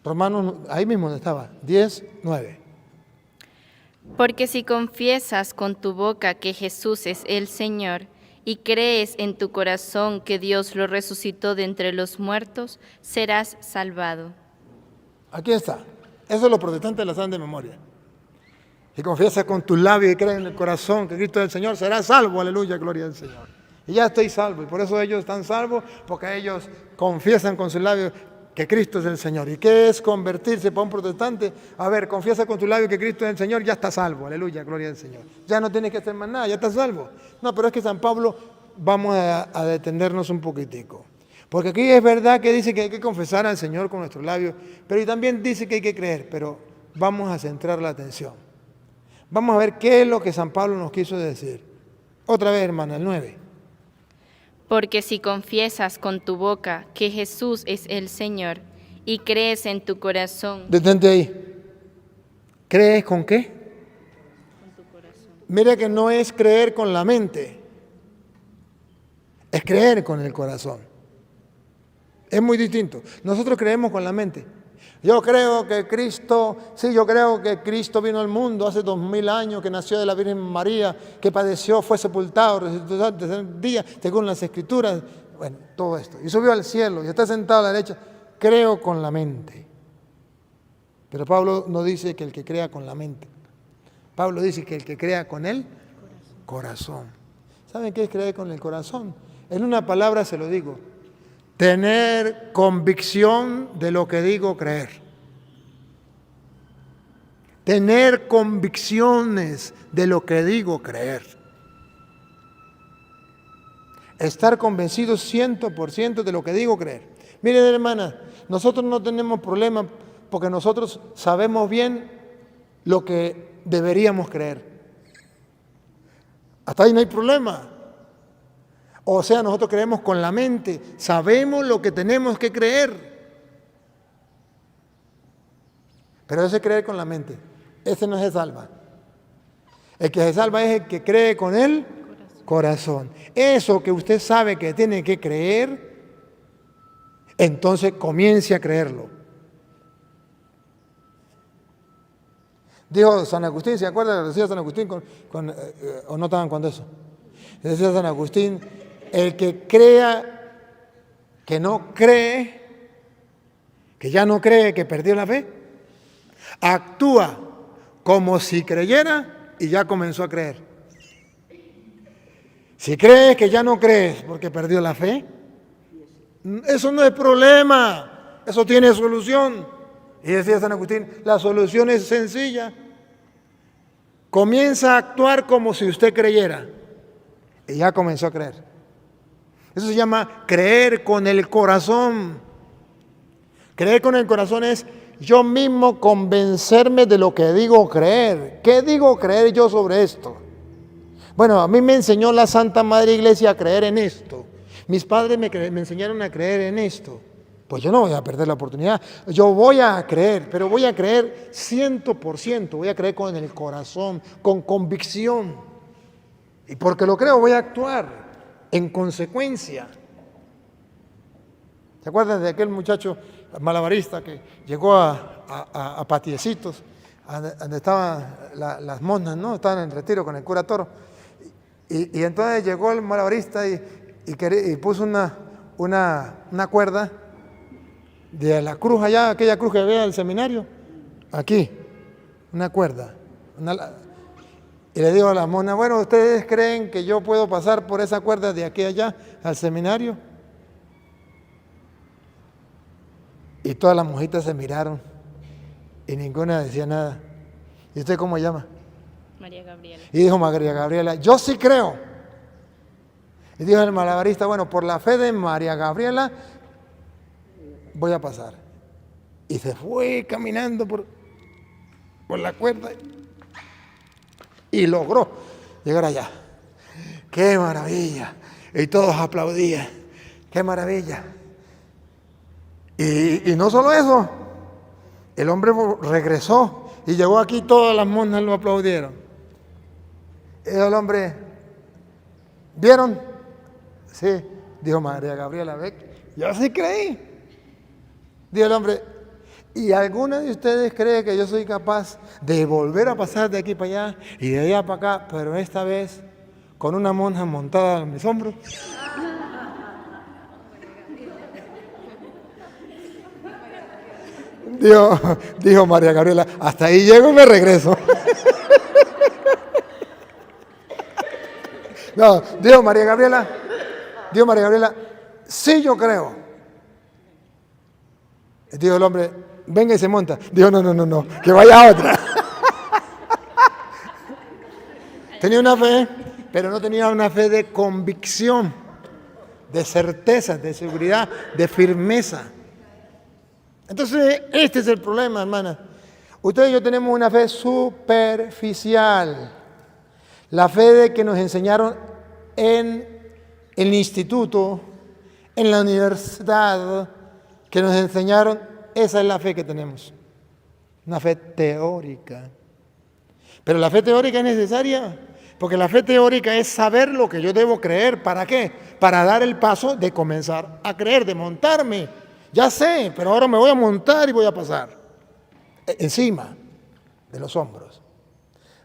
Romanos, ahí mismo donde estaba, 10, 9. Porque si confiesas con tu boca que Jesús es el Señor y crees en tu corazón que Dios lo resucitó de entre los muertos, serás salvado. Aquí está. Eso los protestantes la saben de memoria. Si confiesas con tus labios y crees en el corazón que Cristo es el Señor, serás salvo. Aleluya, gloria al Señor. Y ya estoy salvo. Y por eso ellos están salvos, porque ellos confiesan con sus labios que Cristo es el Señor. ¿Y qué es convertirse para un protestante? A ver, confiesa con tu labio que Cristo es el Señor, ya está salvo. Aleluya, gloria al Señor. Ya no tienes que hacer más nada, ya estás salvo. No, pero es que San Pablo, vamos a detenernos un poquitico. Porque aquí es verdad que dice que hay que confesar al Señor con nuestros labios, pero también dice que hay que creer, pero vamos a centrar la atención. Vamos a ver qué es lo que San Pablo nos quiso decir. Otra vez, hermana, el 9. Porque si confiesas con tu boca que Jesús es el Señor y crees en tu corazón. Detente ahí. ¿Crees con qué? Con tu corazón. Mira que no es creer con la mente, es creer con el corazón. Es muy distinto. Nosotros creemos con la mente. Yo creo que Cristo vino al mundo hace 2000 años, que nació de la Virgen María, que padeció, fue sepultado, resucitó al tercer día, según las Escrituras. Bueno, todo esto. Y subió al cielo y está sentado a la derecha. Creo con la mente. Pero Pablo no dice que el que crea con la mente. Pablo dice que el que crea con el corazón. ¿Saben qué es creer con el corazón? En una palabra se lo digo. Tener convicción de lo que digo creer. tener convicciones de lo que digo creer. Estar convencido 100% de lo que digo creer. Miren, hermanas, nosotros no tenemos problema porque nosotros sabemos bien lo que deberíamos creer. Hasta ahí no hay problema. O sea, nosotros creemos con la mente, sabemos lo que tenemos que creer. Pero ese es creer con la mente, ese no se salva. El que se salva es el que cree con el corazón. Eso que usted sabe que tiene que creer, entonces comience a creerlo. Dijo San Agustín, ¿se acuerda de lo que decía San Agustín? ¿O no estaban cuando eso? Decía San Agustín, el que crea que no cree, que ya no cree, que perdió la fe, actúa como si creyera y ya comenzó a creer. Si crees que ya no crees porque perdió la fe, eso no es problema, eso tiene solución. Y decía San Agustín, la solución es sencilla. Comienza a actuar como si usted creyera y ya comenzó a creer. Eso se llama creer con el corazón. Creer con el corazón es yo mismo convencerme de lo que digo creer. ¿Qué digo creer yo sobre esto? Bueno, a mí me enseñó la Santa Madre Iglesia a creer en esto. Mis padres me enseñaron a creer en esto. Pues yo no voy a perder la oportunidad. Yo voy a creer, pero voy a creer 100%. Voy a creer con el corazón, con convicción. Y porque lo creo, voy a actuar en consecuencia. ¿Se acuerdan de aquel muchacho malabarista que llegó a Patiecitos, donde estaban las monjas, ¿no? Estaban en retiro con el cura Toro. Y entonces llegó el malabarista y puso una cuerda de la cruz allá, aquella cruz que había en el seminario, aquí, una cuerda. Y le digo a las monjas, bueno, ¿ustedes creen que yo puedo pasar por esa cuerda de aquí a allá al seminario? Y todas las monjitas se miraron y ninguna decía nada. ¿Y usted cómo llama? María Gabriela. Y dijo María Gabriela, yo sí creo. Y dijo el malabarista, bueno, por la fe de María Gabriela voy a pasar. Y se fue caminando por la cuerda y logró llegar allá. ¡Qué maravilla! Y todos aplaudían. ¡Qué maravilla! Y no solo eso, el hombre regresó y llegó aquí, todas las monjas lo aplaudieron. Y el hombre, ¿vieron? Sí, dijo María Gabriela, ve, yo sí creí. Dijo el hombre, ¿y alguna de ustedes cree que yo soy capaz de volver a pasar de aquí para allá y de allá para acá, pero esta vez con una monja montada en mis hombros? Dijo María Gabriela, hasta ahí llego y me regreso. No, dijo María Gabriela, sí yo creo. Dijo el hombre, venga y se monta. Dijo, no, que vaya otra. Tenía una fe, pero no tenía una fe de convicción, de certeza, de seguridad, de firmeza. Entonces, este es el problema, hermana. Ustedes y yo tenemos una fe superficial. La fe de que nos enseñaron en el instituto, en la universidad, que nos enseñaron, esa es la fe que tenemos. Una fe teórica. Pero la fe teórica es necesaria, porque la fe teórica es saber lo que yo debo creer. ¿Para qué? Para dar el paso de comenzar a creer, de montarme. Ya sé, pero ahora me voy a montar y voy a pasar. Encima de los hombros.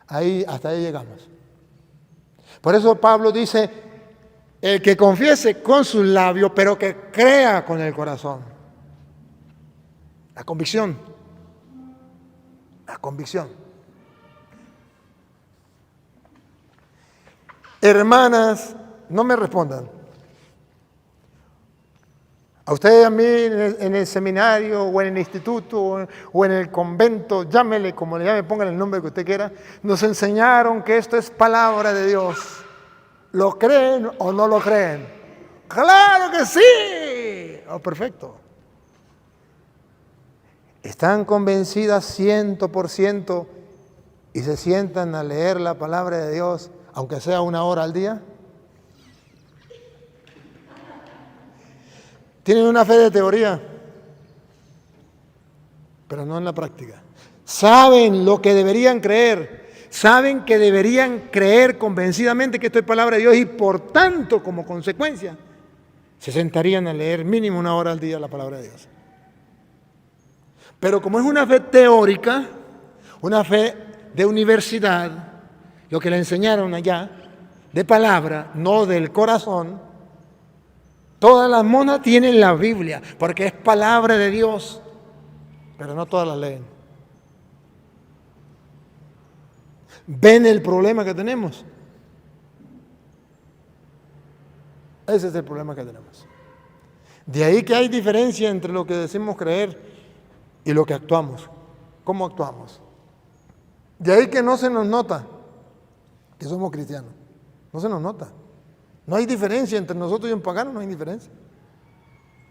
Hasta ahí llegamos. Por eso Pablo dice, el que confiese con sus labios, pero que crea con el corazón. La convicción. La convicción. Hermanas, no me respondan. A usted y a mí en el seminario o en el instituto o en el convento, llámele como le llame, póngale el nombre que usted quiera, nos enseñaron que esto es palabra de Dios. ¿Lo creen o no lo creen? ¡Claro que sí! Oh, perfecto. ¿Están convencidas 100% y se sientan a leer la palabra de Dios, aunque sea 1 hora al día? Tienen una fe de teoría, pero no en la práctica. Saben lo que deberían creer, saben que deberían creer convencidamente que esto es palabra de Dios y por tanto, como consecuencia, se sentarían a leer mínimo 1 hora al día la palabra de Dios. Pero como es una fe teórica, una fe de universidad, lo que le enseñaron allá, de palabra, no del corazón, todas las monas tienen la Biblia, porque es palabra de Dios, pero no todas la leen. ¿Ven el problema que tenemos? Ese es el problema que tenemos. De ahí que hay diferencia entre lo que decimos creer y lo que actuamos. ¿Cómo actuamos? De ahí que no se nos nota que somos cristianos. No se nos nota. No hay diferencia entre nosotros y un pagano, no hay diferencia.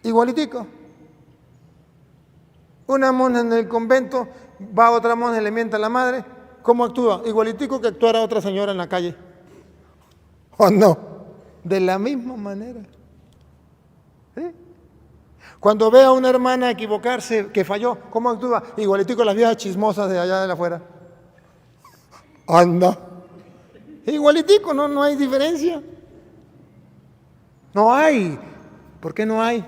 Igualitico. Una monja en el convento, va a otra monja y le mienta a la madre. ¿Cómo actúa? Igualitico que actuara otra señora en la calle. ¿O no? De la misma manera. ¿Sí? Cuando ve a una hermana equivocarse, que falló, ¿cómo actúa? Igualitico las viejas chismosas de allá de la afuera. Anda. Igualitico, no hay diferencia. No hay. ¿Por qué no hay?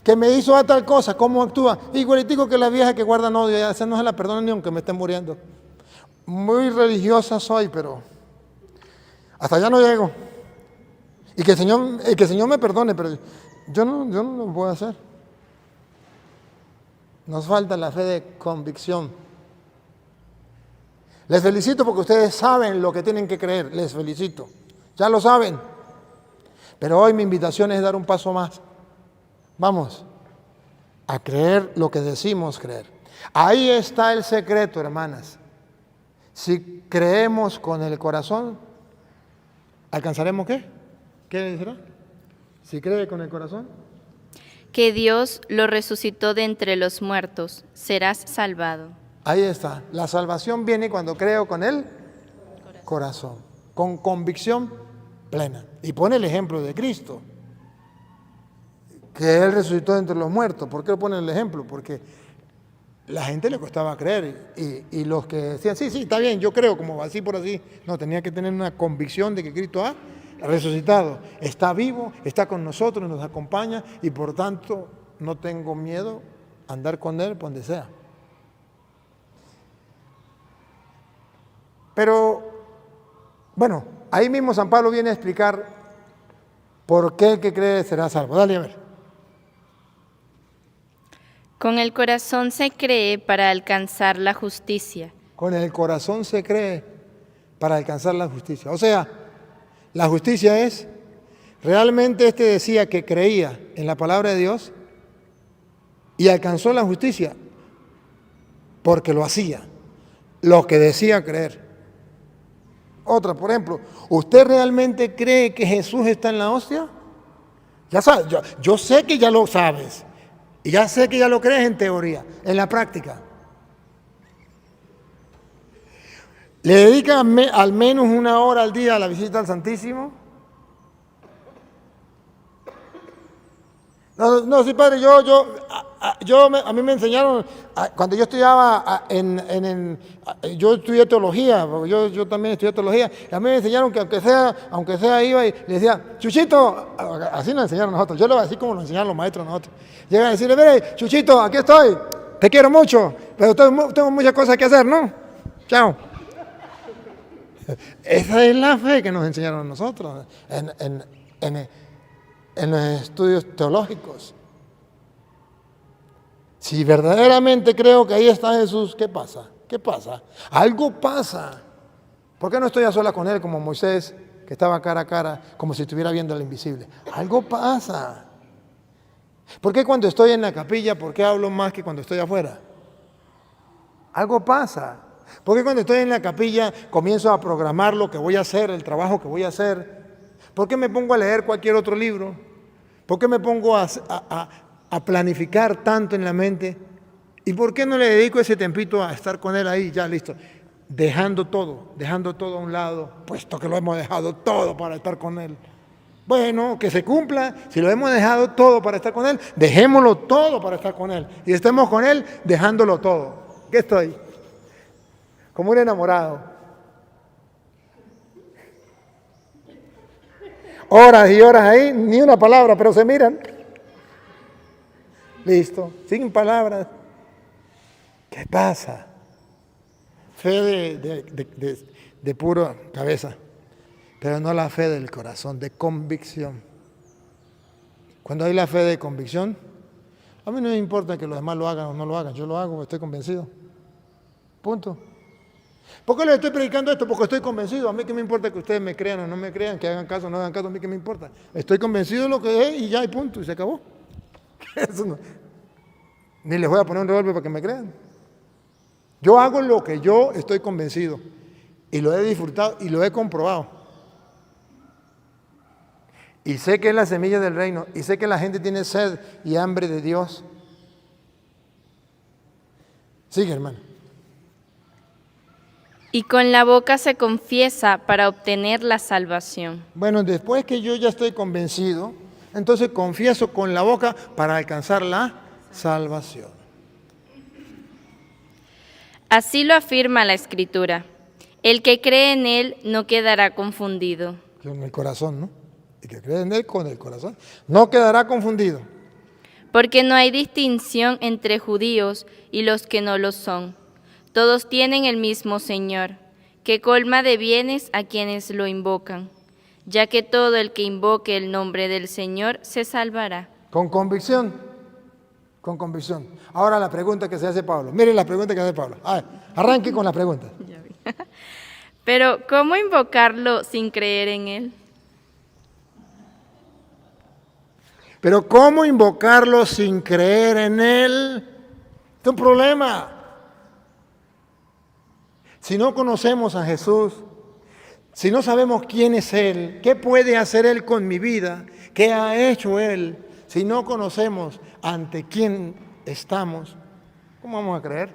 Que me hizo a tal cosa, ¿cómo actúa? Igualitico que la vieja que guarda odio, ya esa no se la perdona ni aunque me esté muriendo. Muy religiosa soy, pero hasta allá no llego. Y que el Señor me perdone, pero yo no lo puedo hacer. Nos falta la fe de convicción. Les felicito porque ustedes saben lo que tienen que creer, les felicito. Ya lo saben. Pero hoy mi invitación es dar un paso más. Vamos a creer lo que decimos creer. Ahí está el secreto, hermanas. Si creemos con el corazón, ¿alcanzaremos qué? ¿Qué será? Si cree con el corazón. Que Dios lo resucitó de entre los muertos, serás salvado. Ahí está. La salvación viene cuando creo con el corazón, con convicción plena. Y pone el ejemplo de Cristo, que Él resucitó de entre los muertos. ¿Por qué pone el ejemplo? Porque la gente le costaba creer y los que decían, sí, está bien, yo creo, como así por así, no, tenía que tener una convicción de que Cristo ha resucitado, está vivo, está con nosotros, nos acompaña y por tanto no tengo miedo a andar con Él por donde sea. Pero, bueno, ahí mismo San Pablo viene a explicar por qué el que cree será salvo. Dale a ver. Con el corazón se cree para alcanzar la justicia. Con el corazón se cree para alcanzar la justicia. O sea, la justicia es, realmente este decía que creía en la palabra de Dios y alcanzó la justicia porque lo hacía, lo que decía creer. Otra, por ejemplo, ¿usted realmente cree que Jesús está en la hostia? Ya sabes, yo sé que ya lo sabes. Y ya sé que ya lo crees en teoría, en la práctica. ¿Le dedica al menos 1 hora al día a la visita al Santísimo? No, sí, padre, a mí me enseñaron, cuando yo estudiaba yo estudié teología, yo también estudié teología, y a mí me enseñaron que aunque sea iba y le decía, Chuchito, así nos enseñaron nosotros, yo lo así como nos enseñaron los maestros nosotros. Llegan a decirle, mire, Chuchito, aquí estoy, te quiero mucho, pero tengo muchas cosas que hacer, ¿no? Chao. Esa es la fe que nos enseñaron nosotros en los estudios teológicos. Si verdaderamente creo que ahí está Jesús, ¿qué pasa? ¿Qué pasa? Algo pasa. ¿Por qué no estoy a solas con Él como Moisés, que estaba cara a cara, como si estuviera viendo al invisible? Algo pasa. ¿Por qué cuando estoy en la capilla, por qué hablo más que cuando estoy afuera? Algo pasa. ¿Por qué cuando estoy en la capilla comienzo a programar lo que voy a hacer, el trabajo que voy a hacer? ¿Por qué me pongo a leer cualquier otro libro? ¿Por qué me pongo a planificar tanto en la mente? ¿Y por qué no le dedico ese tempito a estar con Él ahí, ya listo? Dejando todo a un lado, puesto que lo hemos dejado todo para estar con Él. Bueno, que se cumpla, si lo hemos dejado todo para estar con Él, dejémoslo todo para estar con Él. Y estemos con Él dejándolo todo. ¿Qué estoy? Como un enamorado. Horas y horas ahí, ni una palabra, pero se miran. Listo, sin palabras. ¿Qué pasa? Fe de pura cabeza, pero no la fe del corazón, de convicción. Cuando hay la fe de convicción, a mí no me importa que los demás lo hagan o no lo hagan, yo lo hago, estoy convencido. Punto. ¿Por qué les estoy predicando esto? Porque estoy convencido. A mí qué me importa que ustedes me crean o no me crean, que hagan caso o no hagan caso, a mí qué me importa. Estoy convencido de lo que es y ya, y punto, y se acabó. Eso no. Ni les voy a poner un revólver para que me crean. Yo hago lo que yo estoy convencido y lo he disfrutado y lo he comprobado. Y sé que es la semilla del reino y sé que la gente tiene sed y hambre de Dios. Sigue, hermano. Y con la boca se confiesa para obtener la salvación. Bueno, después que yo ya estoy convencido, entonces confieso con la boca para alcanzar la salvación. Así lo afirma la Escritura. El que cree en Él no quedará confundido. Con el corazón, ¿no? El que cree en Él con el corazón no quedará confundido. Porque no hay distinción entre judíos y los que no lo son. Todos tienen el mismo Señor, que colma de bienes a quienes lo invocan, ya que todo el que invoque el nombre del Señor se salvará. Con convicción, con convicción. Ahora la pregunta que se hace Pablo. Miren la pregunta que hace Pablo. A ver, arranque con la pregunta. Pero, ¿cómo invocarlo sin creer en Él? Pero ¿cómo invocarlo sin creer en Él? Es un problema. Si no conocemos a Jesús, si no sabemos quién es Él, qué puede hacer Él con mi vida, qué ha hecho Él, si no conocemos ante quién estamos, ¿cómo vamos a creer?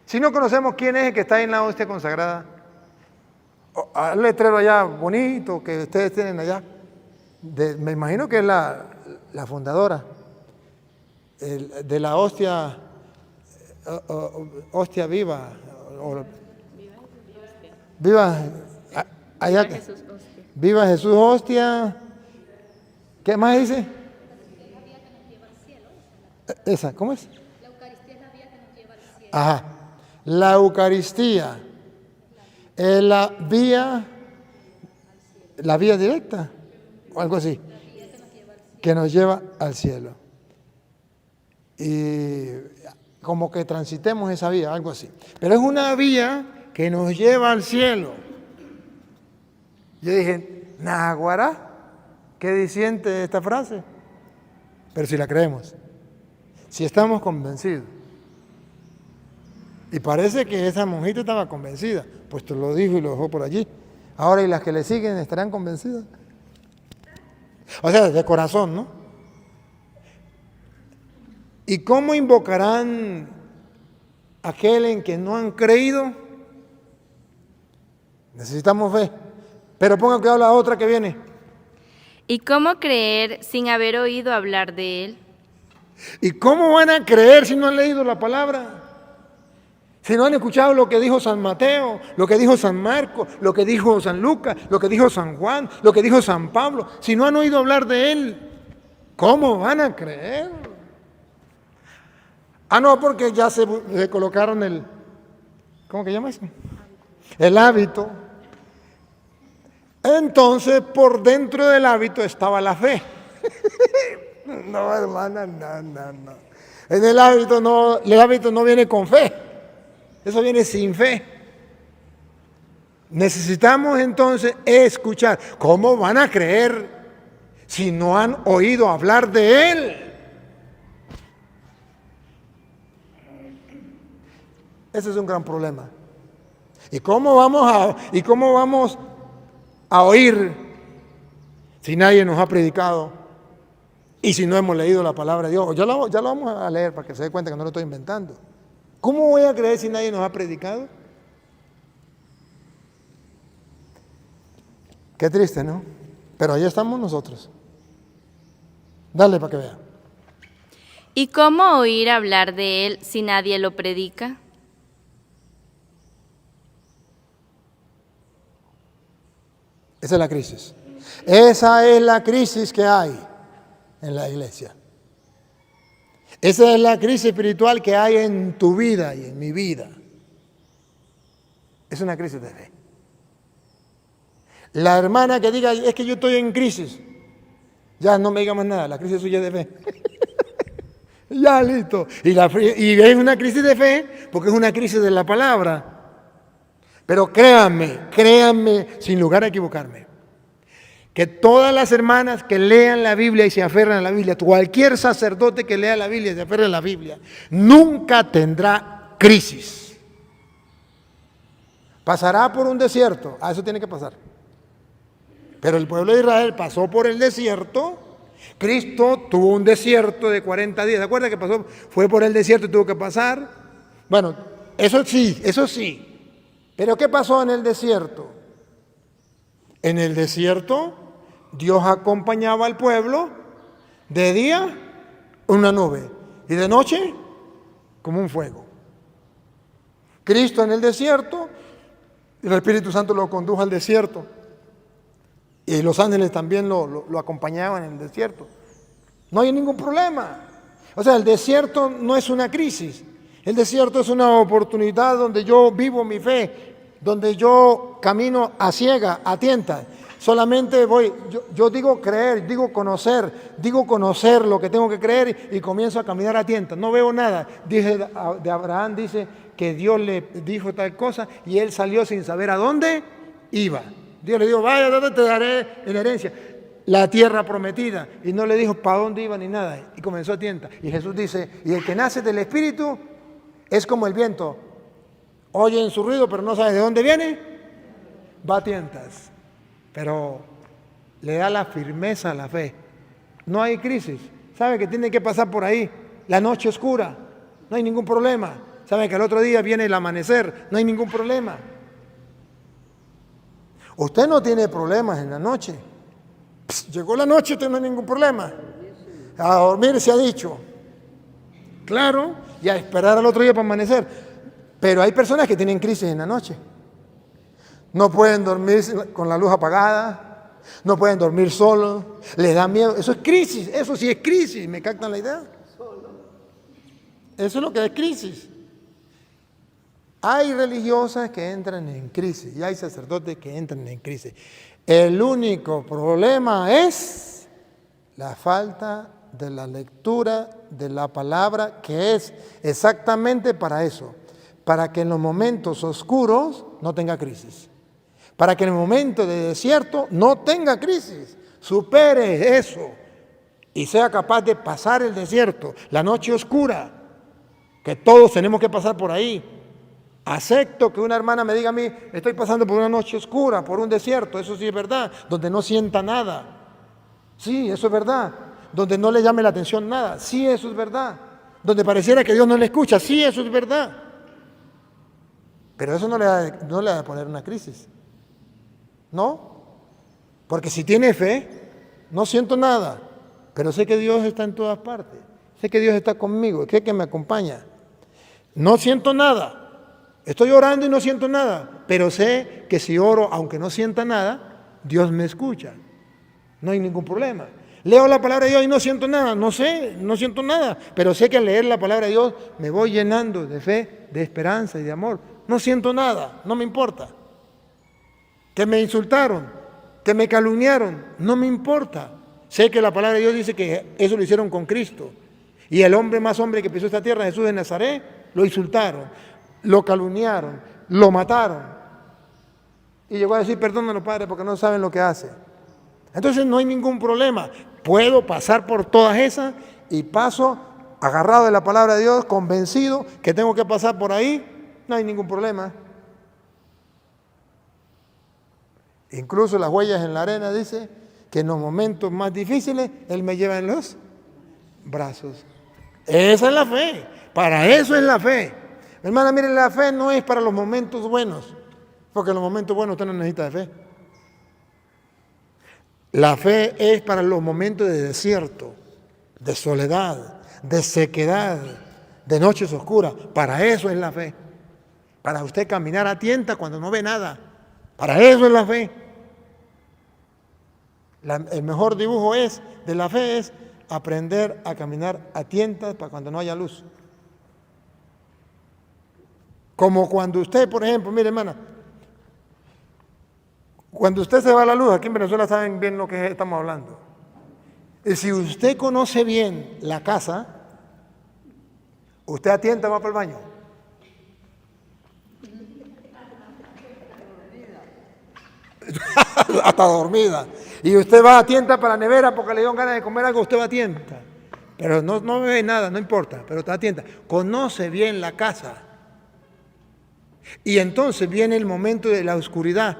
Si no conocemos quién es el que está ahí en la hostia consagrada, al letrero allá bonito que ustedes tienen allá, me imagino que es la fundadora de la hostia, hostia viva. Viva allá, viva Jesús hostia. ¿Qué más dice? Esa, ¿cómo es? La Eucaristía es la vía que nos lleva al cielo. Ajá. La Eucaristía es la vía directa, o algo así, que nos lleva al cielo. Y como que transitemos esa vía, algo así. Pero es una vía que nos lleva al cielo. Yo dije, ¿Naguará? ¿Qué diciente esta frase? Pero si la creemos, si estamos convencidos. Y parece que esa monjita estaba convencida, pues te lo dijo y lo dejó por allí. Ahora, ¿y las que le siguen estarán convencidas? O sea, de corazón, ¿no? ¿Y cómo invocarán a aquel en que no han creído? Necesitamos fe. Pero pongan cuidado la otra que viene. ¿Y cómo creer sin haber oído hablar de Él? ¿Y cómo van a creer si no han leído la palabra? Si no han escuchado lo que dijo San Mateo, lo que dijo San Marcos, lo que dijo San Lucas, lo que dijo San Juan, lo que dijo San Pablo. Si no han oído hablar de Él, ¿cómo van a creer? Ah, no, porque ya se colocaron el, ¿cómo que llama eso? El hábito. Entonces, por dentro del hábito estaba la fe. No, hermana, no. En el hábito no viene con fe. Eso viene sin fe. Necesitamos entonces escuchar. ¿Cómo van a creer si no han oído hablar de Él? Ese es un gran problema. ¿Y cómo vamos a oír si nadie nos ha predicado y si no hemos leído la palabra de Dios? Ya lo vamos a leer para que se dé cuenta que no lo estoy inventando. ¿Cómo voy a creer si nadie nos ha predicado? Qué triste, ¿no? Pero ahí estamos nosotros. Dale para que vea. ¿Y cómo oír hablar de Él si nadie lo predica? Esa es la crisis. Esa es la crisis que hay en la iglesia. Esa es la crisis espiritual que hay en tu vida y en mi vida. Es una crisis de fe. La hermana que diga, es que yo estoy en crisis, ya no me diga más nada, la crisis suya es de fe. Ya, listo. Y es una crisis de fe porque es una crisis de la palabra. Pero créanme, sin lugar a equivocarme, que todas las hermanas que lean la Biblia y se aferran a la Biblia, cualquier sacerdote que lea la Biblia y se aferre a la Biblia, nunca tendrá crisis. Pasará por un desierto, eso tiene que pasar. Pero el pueblo de Israel pasó por el desierto. Cristo tuvo un desierto de 40 días. ¿Se acuerdan que fue por el desierto y tuvo que pasar? Bueno, eso sí. Pero ¿qué pasó en el desierto? En el desierto, Dios acompañaba al pueblo de día, una nube, y de noche, como un fuego. Cristo en el desierto, el Espíritu Santo lo condujo al desierto. Y los ángeles también lo acompañaban en el desierto. No hay ningún problema. O sea, el desierto no es una crisis. El desierto es una oportunidad donde yo vivo mi fe, donde yo camino a ciega, a tientas. Solamente yo digo creer, digo conocer lo que tengo que creer y comienzo a caminar a tientas. No veo nada. De Abraham dice que Dios le dijo tal cosa y él salió sin saber a dónde iba. Dios le dijo, vaya, ¿dónde te daré en herencia? La tierra prometida. Y no le dijo para dónde iba ni nada. Y comenzó a tientas. Y Jesús dice, y el que nace del Espíritu es como el viento. Oye en su ruido, pero no sabe de dónde viene. Va a tientas. Pero le da la firmeza a la fe. No hay crisis. Sabe que tiene que pasar por ahí. La noche oscura. No hay ningún problema. Sabe que al otro día viene el amanecer. No hay ningún problema. Usted no tiene problemas en la noche. Llegó la noche, usted no hay ningún problema. A dormir se ha dicho. Claro, y a esperar al otro día para amanecer. Pero hay personas que tienen crisis en la noche. No pueden dormir con la luz apagada, no pueden dormir solos, les da miedo. Eso es crisis, eso sí es crisis, ¿me captan la idea? Eso es lo que es crisis. Hay religiosas que entran en crisis y hay sacerdotes que entran en crisis. El único problema es la falta de la lectura de la palabra, que es exactamente para eso, para que en los momentos oscuros no tenga crisis, para que en el momento de desierto no tenga crisis, supere eso y sea capaz de pasar el desierto, la noche oscura, que todos tenemos que pasar por ahí. Acepto que una hermana me diga a mí, estoy pasando por una noche oscura, por un desierto, eso sí es verdad, donde no sienta nada. Sí, eso es verdad. Donde no le llame la atención nada. Sí, eso es verdad. Donde pareciera que Dios no le escucha. Sí, eso es verdad. Pero eso no le va a poner una crisis. ¿No? Porque si tiene fe, no siento nada, pero sé que Dios está en todas partes. Sé que Dios está conmigo, sé que me acompaña. No siento nada. Estoy orando y no siento nada, pero sé que si oro, aunque no sienta nada, Dios me escucha. No hay ningún problema. Leo la palabra de Dios y no siento nada, no siento nada, pero sé que al leer la palabra de Dios me voy llenando de fe, de esperanza y de amor. No siento nada, no me importa. Que me insultaron, que me calumniaron, no me importa. Sé que la palabra de Dios dice que eso lo hicieron con Cristo. Y el hombre más hombre que pisó esta tierra, Jesús de Nazaret, lo insultaron. Lo calumniaron, lo mataron. Y llegó a decir, perdónanos, Padre, porque no saben lo que hace. Entonces no hay ningún problema. Puedo pasar por todas esas y paso agarrado de la palabra de Dios, convencido que tengo que pasar por ahí, no hay ningún problema. Incluso las huellas en la arena dice que en los momentos más difíciles Él me lleva en los brazos. Esa es la fe, para eso es la fe. Hermana, miren, la fe no es para los momentos buenos, porque en los momentos buenos usted no necesita de fe. La fe es para los momentos de desierto, de soledad, de sequedad, de noches oscuras. Para eso es la fe. Para usted caminar a tientas cuando no ve nada. Para eso es la fe. El mejor dibujo de la fe es aprender a caminar a tientas para cuando no haya luz. Como cuando usted, por ejemplo, mire hermana, cuando usted se va a la luz, aquí en Venezuela saben bien lo que estamos hablando. Y si usted conoce bien la casa, usted a tientas va para el baño. Hasta dormida. Y usted va a tientas para la nevera porque le dio ganas de comer algo, usted va a tientas. Pero no ve nada, no importa, pero está a tientas. Conoce bien la casa. Y entonces viene el momento de la oscuridad.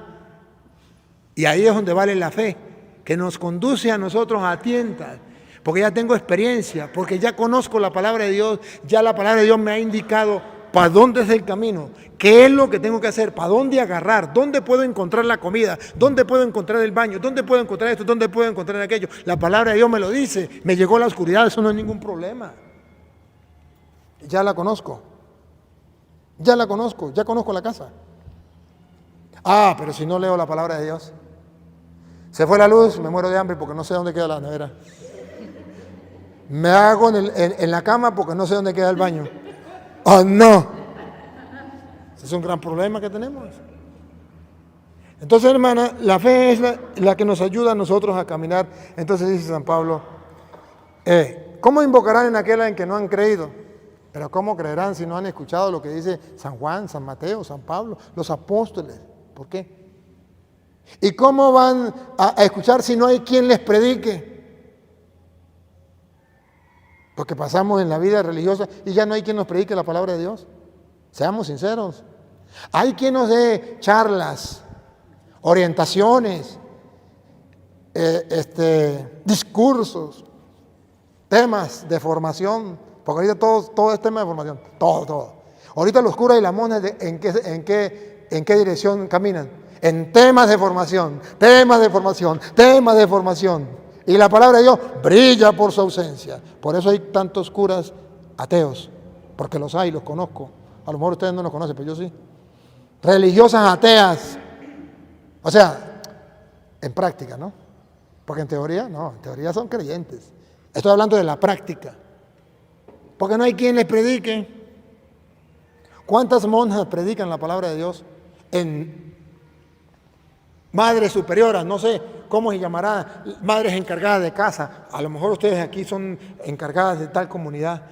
Y ahí es donde vale la fe, que nos conduce a nosotros a tientas. Porque ya tengo experiencia, porque ya conozco la palabra de Dios, ya la palabra de Dios me ha indicado para dónde es el camino, qué es lo que tengo que hacer, para dónde agarrar, dónde puedo encontrar la comida, dónde puedo encontrar el baño, dónde puedo encontrar esto, dónde puedo encontrar aquello. La palabra de Dios me lo dice, me llegó la oscuridad, eso no es ningún problema. Ya la conozco, ya conozco la casa. Ah, pero si no leo la palabra de Dios, se fue la luz, me muero de hambre porque no sé dónde queda la nevera. Me hago en la cama porque no sé dónde queda el baño. ¡Oh, no! Ese es un gran problema que tenemos. Entonces, hermana, la fe es la que nos ayuda a nosotros a caminar. Entonces dice San Pablo, ¿cómo invocarán en aquel en que no han creído? Pero ¿cómo creerán si no han escuchado lo que dice San Juan, San Mateo, San Pablo, los apóstoles? ¿Por qué? ¿Y cómo van a escuchar si no hay quien les predique? Porque pasamos en la vida religiosa y ya no hay quien nos predique la palabra de Dios. Seamos sinceros. Hay quien nos dé charlas, orientaciones, discursos, temas de formación. Porque ahorita todo es tema de formación. Todo. Ahorita los curas y las monjas, ¿en qué dirección caminan? En temas de formación. Y la palabra de Dios brilla por su ausencia. Por eso hay tantos curas ateos, porque los hay, los conozco. A lo mejor ustedes no los conocen, pero yo sí. Religiosas ateas. O sea, en práctica, ¿no? Porque en teoría, no, en teoría son creyentes. Estoy hablando de la práctica. Porque no hay quien les predique. ¿Cuántas monjas predican la palabra de Dios en madres superioras? No sé cómo se llamará, madres encargadas de casa. A lo mejor ustedes aquí son encargadas de tal comunidad.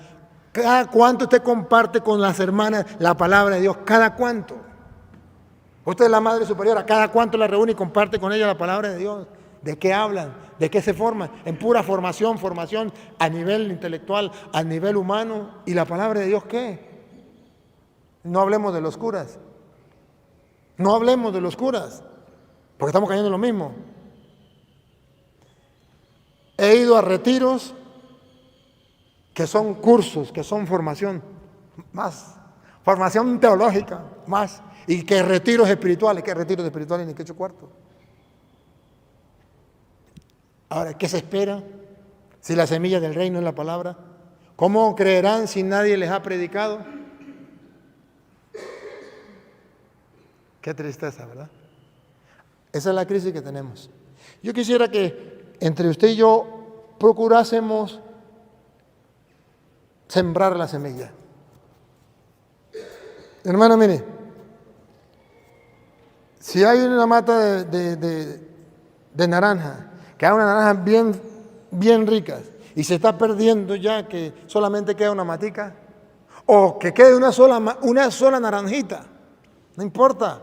¿Cada cuánto usted comparte con las hermanas la palabra de Dios? ¿Cada cuánto? Usted es la madre superiora, ¿cada cuánto la reúne y comparte con ella la palabra de Dios? ¿De qué hablan? ¿De qué se forman? En pura formación a nivel intelectual, a nivel humano. ¿Y la palabra de Dios qué? No hablemos de los curas. No hablemos de los curas, porque estamos cayendo en lo mismo. He ido a retiros que son cursos, que son formación, más, formación teológica, más, y que retiros espirituales, ni que 8 cuartos. Ahora, ¿qué se espera si la semilla del reino es la palabra? ¿Cómo creerán si nadie les ha predicado? Qué tristeza, ¿verdad? Esa es la crisis que tenemos. Yo quisiera que entre usted y yo procurásemos sembrar la semilla. Hermano, mire, si hay una mata de naranja, que hay una naranja bien ricas, y se está perdiendo ya que solamente queda una matica, o que quede una sola naranjita, no importa.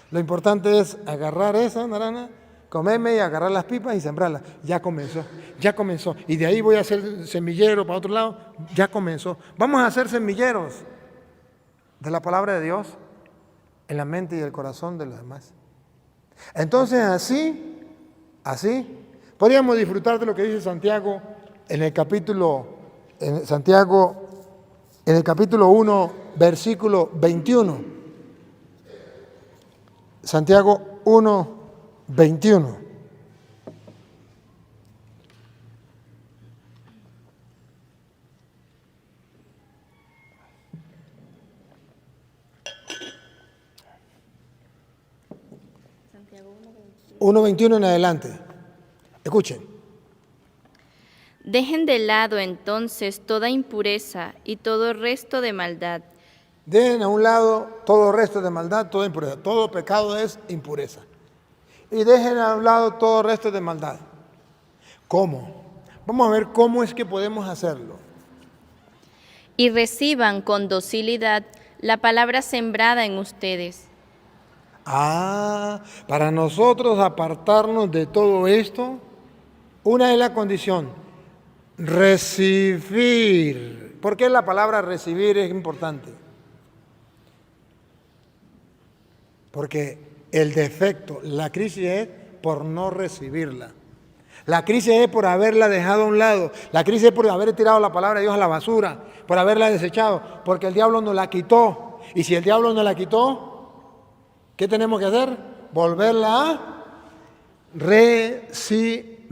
Lo importante es agarrar esa naranja, comerme y agarrar las pipas y sembrarlas. Ya comenzó, ya comenzó. Y de ahí voy a hacer semillero para otro lado. Ya comenzó. Vamos a hacer semilleros de la palabra de Dios en la mente y el corazón de los demás. Entonces así, podríamos disfrutar de lo que dice Santiago en el capítulo 1, versículo 21. Santiago 1, 21. Santiago 1:21 en adelante. Escuchen. Dejen de lado entonces toda impureza y todo resto de maldad. Dejen a un lado todo resto de maldad, toda impureza. Todo pecado es impureza. Y dejen a un lado todo resto de maldad. ¿Cómo? Vamos a ver cómo es que podemos hacerlo. Y reciban con docilidad la palabra sembrada en ustedes. Para nosotros apartarnos de todo esto, una es la condición, recibir. ¿Por qué la palabra recibir es importante? Porque el defecto, la crisis es por no recibirla. La crisis es por haberla dejado a un lado. La crisis es por haber tirado la palabra de Dios a la basura, por haberla desechado, porque el diablo nos la quitó. Y si el diablo nos la quitó, ¿qué tenemos que hacer? Volverla a recibir.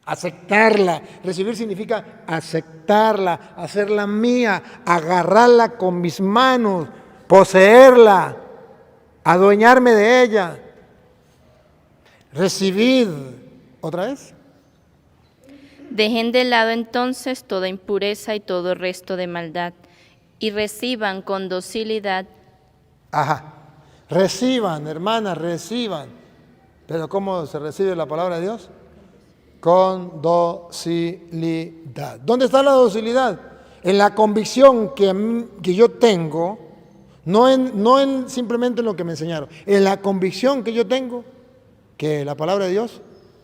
Aceptarla. Recibir significa aceptarla, hacerla mía, agarrarla con mis manos, poseerla, adueñarme de ella. Recibid. ¿Otra vez? Dejen de lado entonces toda impureza y todo resto de maldad, y reciban con docilidad. Reciban, hermanas, reciban. ¿Pero cómo se recibe la palabra de Dios? Con docilidad. ¿Dónde está la docilidad? En la convicción que yo tengo, no en simplemente en lo que me enseñaron, en la convicción que yo tengo que la palabra de Dios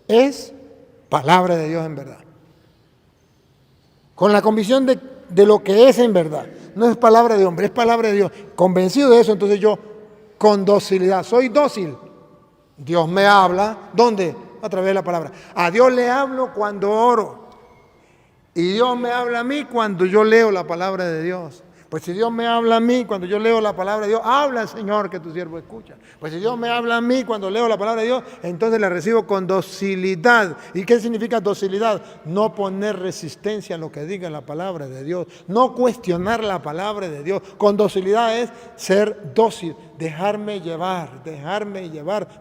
es palabra de Dios en verdad. Con la convicción de lo que es en verdad. No es palabra de hombre, es palabra de Dios. Convencido de eso, entonces yo con docilidad, soy dócil. Dios me habla, ¿dónde? A través de la palabra. A Dios le hablo cuando oro. Y Dios me habla a mí cuando yo leo la palabra de Dios. Pues si Dios me habla a mí cuando yo leo la palabra de Dios, habla Señor que tu siervo escucha. Pues si Dios me habla a mí cuando leo la palabra de Dios, entonces la recibo con docilidad. ¿Y qué significa docilidad? No poner resistencia a lo que diga la palabra de Dios, no cuestionar la palabra de Dios. Con docilidad es ser dócil, dejarme llevar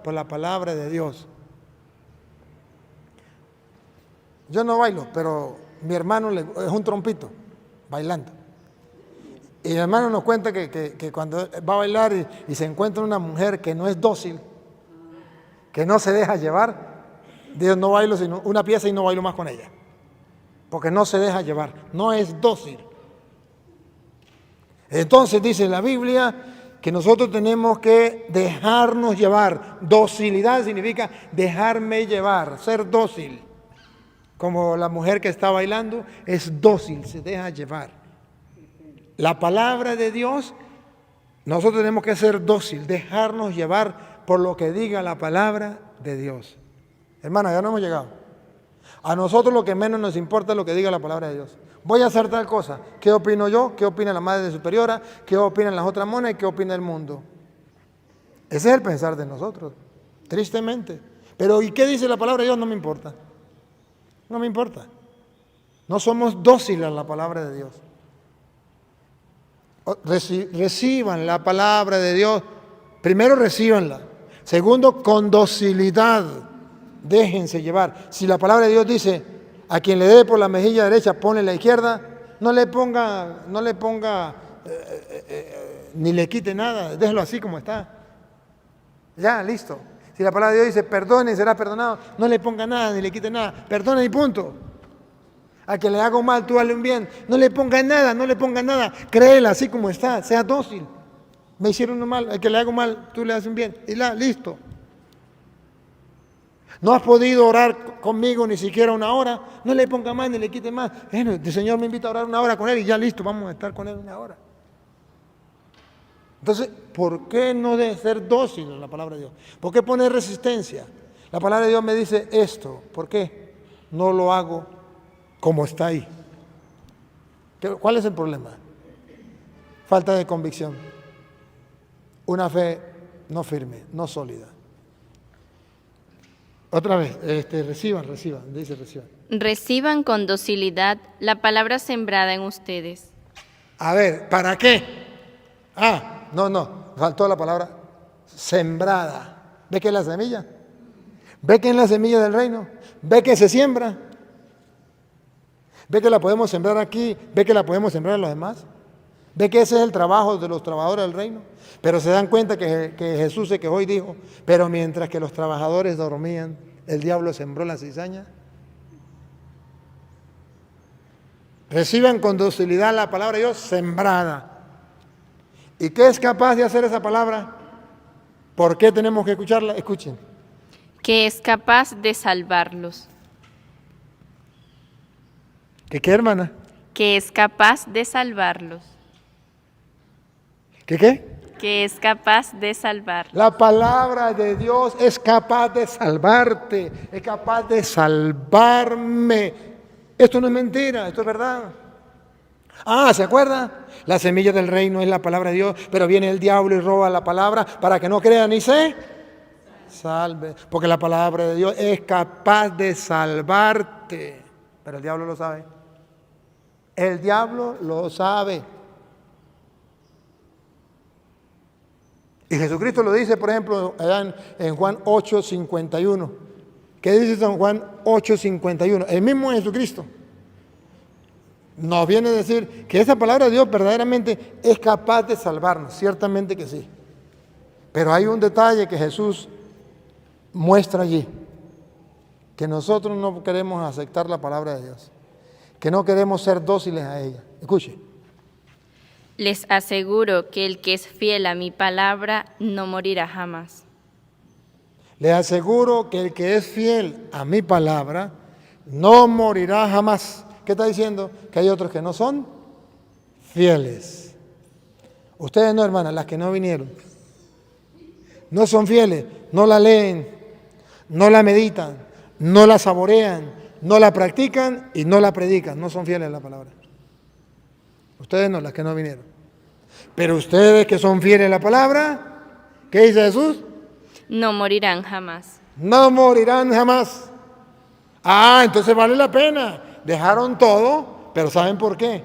por la palabra de Dios. Yo no bailo, pero mi hermano es un trompito, bailando. Y mi hermano nos cuenta que cuando va a bailar y se encuentra una mujer que no es dócil, que no se deja llevar, dice, no bailo sino una pieza y no bailo más con ella. Porque no se deja llevar, no es dócil. Entonces dice la Biblia que nosotros tenemos que dejarnos llevar. Docilidad significa dejarme llevar, ser dócil. Como la mujer que está bailando es dócil, se deja llevar. La palabra de Dios, nosotros tenemos que ser dócil, dejarnos llevar por lo que diga la palabra de Dios. Hermana, ya no hemos llegado. A nosotros lo que menos nos importa es lo que diga la palabra de Dios. Voy a hacer tal cosa. ¿Qué opino yo? ¿Qué opina la madre superiora? ¿Qué opinan las otras monas? ¿Y qué opina el mundo? Ese es el pensar de nosotros, tristemente. Pero ¿y qué dice la palabra de Dios? No me importa. No me importa. No somos dóciles a la palabra de Dios. Reciban la palabra de Dios. Primero, recíbanla. Segundo, con docilidad. Déjense llevar. Si la palabra de Dios dice, a quien le dé por la mejilla derecha, ponle la izquierda, no le ponga, ni le quite nada. Déjelo así como está. Ya, listo. Si la palabra de Dios dice, perdone y será perdonado, no le ponga nada, ni le quite nada. Perdona y punto. A que le haga un mal, tú hazle un bien. No le ponga nada, no le ponga nada. Créela así como está, sea dócil. Me hicieron un mal, al que le hago mal, tú le haces un bien. Y listo. No has podido orar conmigo ni siquiera una hora. No le ponga más ni le quite más. Bueno, el Señor me invita a orar una hora con Él y ya listo, vamos a estar con Él una hora. Entonces, ¿por qué no de ser dócil a la palabra de Dios? ¿Por qué poner resistencia? La palabra de Dios me dice esto. ¿Por qué? No lo hago como está ahí. ¿Cuál es el problema? Falta de convicción. Una fe no firme, no sólida. Otra vez, reciban, dice reciban. Reciban con docilidad la palabra sembrada en ustedes. A ver, ¿para qué? No, faltó la palabra sembrada. ¿Ve que es la semilla? ¿Ve que es la semilla del reino? ¿Ve que se siembra? ¿Ve que la podemos sembrar aquí? ¿Ve que la podemos sembrar en los demás? ¿Ve que ese es el trabajo de los trabajadores del reino? Pero se dan cuenta que Jesús se quejó y dijo, pero mientras que los trabajadores dormían, el diablo sembró la cizaña. Reciban con docilidad la palabra de Dios sembrada. ¿Y qué es capaz de hacer esa palabra? ¿Por qué tenemos que escucharla? Escuchen. Que es capaz de salvarlos. ¿Qué, hermana? Que es capaz de salvarlos. ¿Qué? Que es capaz de salvar. La palabra de Dios es capaz de salvarte, es capaz de salvarme. Esto no es mentira, esto es verdad. ¿Se acuerda? La semilla del reino es la palabra de Dios, pero viene el diablo y roba la palabra para que no crea ni se salve. Porque la palabra de Dios es capaz de salvarte, pero el diablo lo sabe. El diablo lo sabe. Y Jesucristo lo dice, por ejemplo, allá en Juan 8:51. ¿Qué dice San Juan 8:51? El mismo Jesucristo nos viene a decir que esa palabra de Dios verdaderamente es capaz de salvarnos. Ciertamente que sí. Pero hay un detalle que Jesús muestra allí, que nosotros no queremos aceptar la palabra de Dios, que no queremos ser dóciles a ella. Escuche. Les aseguro que el que es fiel a mi palabra no morirá jamás. Les aseguro que el que es fiel a mi palabra no morirá jamás. ¿Qué está diciendo? Que hay otros que no son fieles. Ustedes no, hermanas, las que no vinieron. No son fieles, no la leen, no la meditan, no la saborean, no la practican y no la predican. No son fieles a la palabra. Ustedes no, las que no vinieron. Pero ustedes que son fieles a la palabra, ¿qué dice Jesús? No morirán jamás. No morirán jamás. Entonces vale la pena. Dejaron todo, pero ¿saben por qué?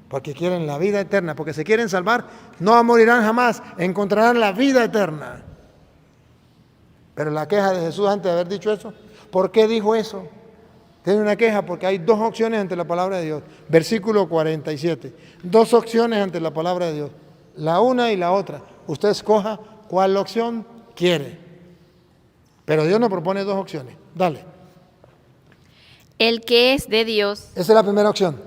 Porque quieren la vida eterna, porque se quieren salvar, no morirán jamás, encontrarán la vida eterna. Pero la queja de Jesús antes de haber dicho eso, ¿por qué dijo eso? Tiene una queja porque hay dos opciones ante la palabra de Dios. Versículo 47. Dos opciones ante la palabra de Dios. La una y la otra. Usted escoja cuál opción quiere. Pero Dios nos propone dos opciones. Dale. El que es de Dios. Esa es la primera opción.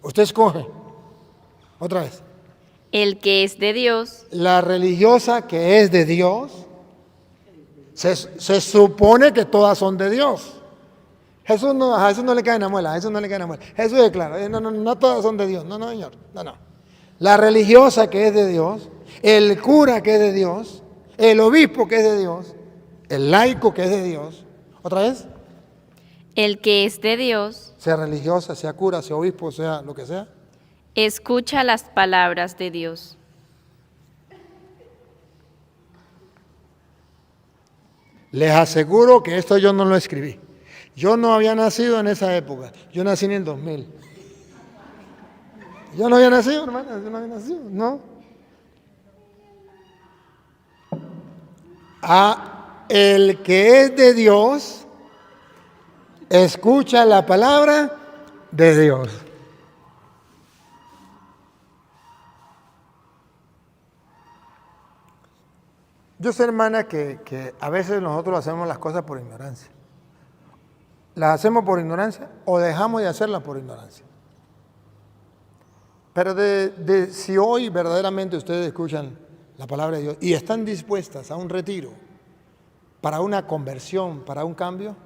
Usted escoge. Otra vez. El que es de Dios. La religiosa que es de Dios. Se supone que todas son de Dios. A Jesús no le cae en la muela, Jesús es claro, no todas son de Dios, no, señor, no. La religiosa que es de Dios, el cura que es de Dios, el obispo que es de Dios, el laico que es de Dios. ¿Otra vez? El que es de Dios. Sea religiosa, sea cura, sea obispo, sea lo que sea. Escucha las palabras de Dios. Les aseguro que esto yo no lo escribí. Yo no había nacido en esa época. Yo nací en el 2000. Yo no había nacido, hermano. Yo no había nacido, no. El que es de Dios, escucha la palabra de Dios. Yo sé, hermana, que a veces nosotros hacemos las cosas por ignorancia. Las hacemos por ignorancia o dejamos de hacerlas por ignorancia. Pero si hoy verdaderamente ustedes escuchan la palabra de Dios y están dispuestas a un retiro para una conversión, para un cambio,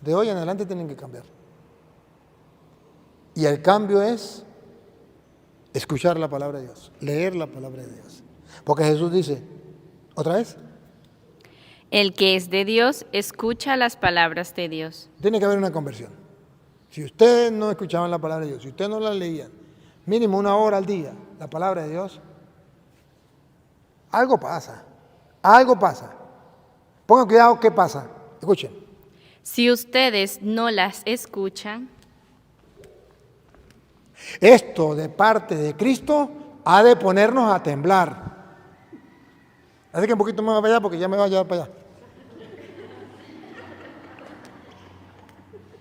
de hoy en adelante tienen que cambiar. Y el cambio es escuchar la palabra de Dios, leer la palabra de Dios. Porque Jesús dice, ¿otra vez? El que es de Dios escucha las palabras de Dios. Tiene que haber una conversión. Si ustedes no escuchaban la palabra de Dios, si ustedes no la leían, mínimo 1 hora al día, la palabra de Dios, algo pasa, algo pasa. Pongan cuidado, ¿qué pasa? Escuchen. Si ustedes no las escuchan, esto de parte de Cristo ha de ponernos a temblar. Así que un poquito más para allá porque ya me va a llevar para allá.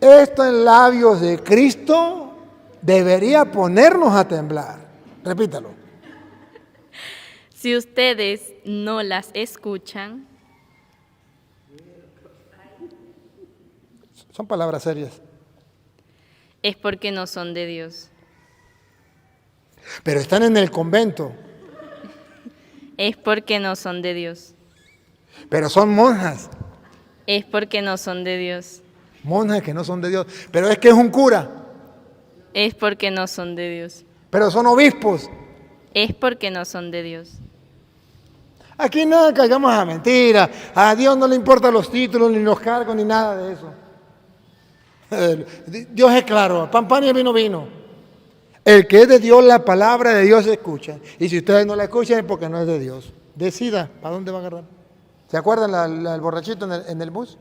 Esto en labios de Cristo debería ponernos a temblar. Repítalo. si ustedes no las escuchan, Son palabras serias. es porque no son de Dios. Pero están en el convento. Es porque no son de Dios. Pero son monjas. Es porque no son de Dios. Monjas que no son de Dios. Pero es que es un cura. Es porque no son de Dios. Pero son obispos. Es porque no son de Dios. Aquí nada caigamos a mentira. A Dios no le importan los títulos, ni los cargos, ni nada de eso. Dios es claro. Pan, pan y el vino, vino. El que es de Dios, la palabra de Dios se escucha. Y si ustedes no la escuchan es porque no es de Dios. Decida, ¿para dónde va a agarrar? ¿Se acuerdan el borrachito en el bus?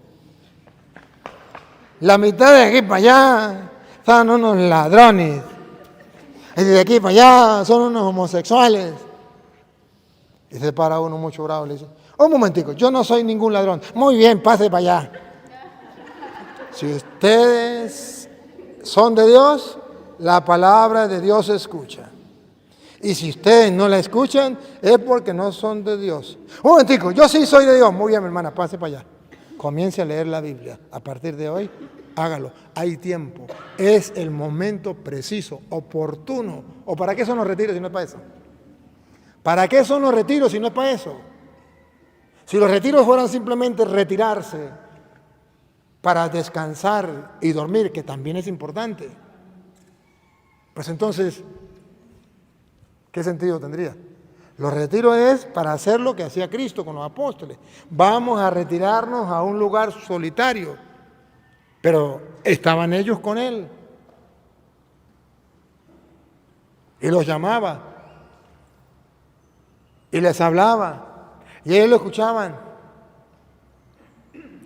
La mitad de aquí para allá son unos ladrones. Y de aquí para allá son unos homosexuales. Y se para uno mucho bravo y le dice, un momentico, yo no soy ningún ladrón. Muy bien, pase para allá. Si ustedes son de Dios, la palabra de Dios se escucha. Y si ustedes no la escuchan, es porque no son de Dios. Un momentico, yo sí soy de Dios. Muy bien, mi hermana, pase para allá. Comience a leer la Biblia. A partir de hoy, hágalo. Hay tiempo. Es el momento preciso, oportuno. ¿O para qué son los retiros si no es para eso? ¿Para qué son los retiros si no es para eso? Si los retiros fueran simplemente retirarse para descansar y dormir, que también es importante, pues entonces, ¿qué sentido tendría? Los retiros es para hacer lo que hacía Cristo con los apóstoles. Vamos a retirarnos a un lugar solitario, pero estaban ellos con Él. Y los llamaba. Y les hablaba. Y ellos lo escuchaban.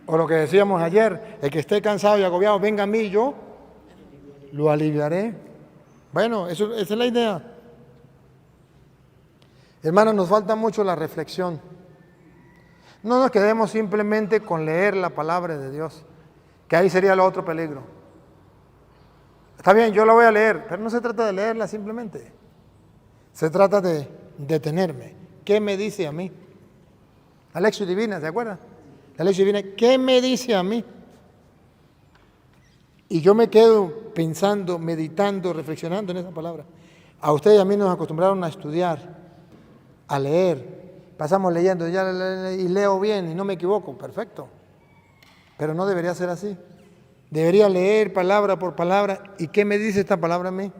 O lo que decíamos ayer, el que esté cansado y agobiado, venga a mí, yo lo aliviaré. Bueno, esa es la idea. Hermanos, nos falta mucho la reflexión. No nos quedemos simplemente con leer la palabra de Dios, que ahí sería el otro peligro. Está bien, yo la voy a leer, pero no se trata de leerla simplemente. Se trata de detenerme. ¿Qué me dice a mí? La lección divina, ¿se acuerdan? La lección divina, ¿qué me dice a mí? Y yo me quedo pensando, meditando, reflexionando en esa palabra. A ustedes y a mí nos acostumbraron a estudiar, a leer. Pasamos leyendo y leo bien y no me equivoco, perfecto. Pero no debería ser así. Debería leer palabra por palabra. ¿Y qué me dice esta palabra a mí?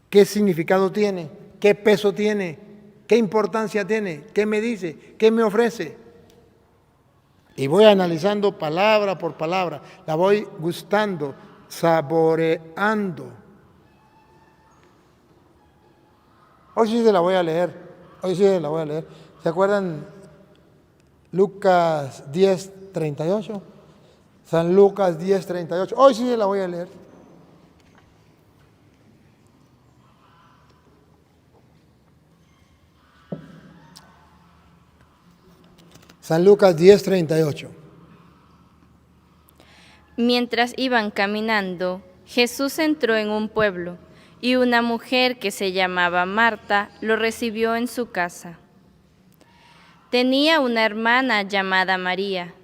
¿Qué significado tiene? ¿Qué peso tiene? ¿Qué importancia tiene? ¿Qué me dice? ¿Qué me ofrece? Y voy analizando palabra por palabra. La voy gustando, saboreando. Hoy sí se la voy a leer. Hoy sí se la voy a leer. ¿Se acuerdan? Lucas 10:38. San Lucas 10:38. Hoy sí se la voy a leer. San Lucas 10:38. Mientras iban caminando, Jesús entró en un pueblo y una mujer que se llamaba Marta lo recibió en su casa. Tenía una hermana llamada María,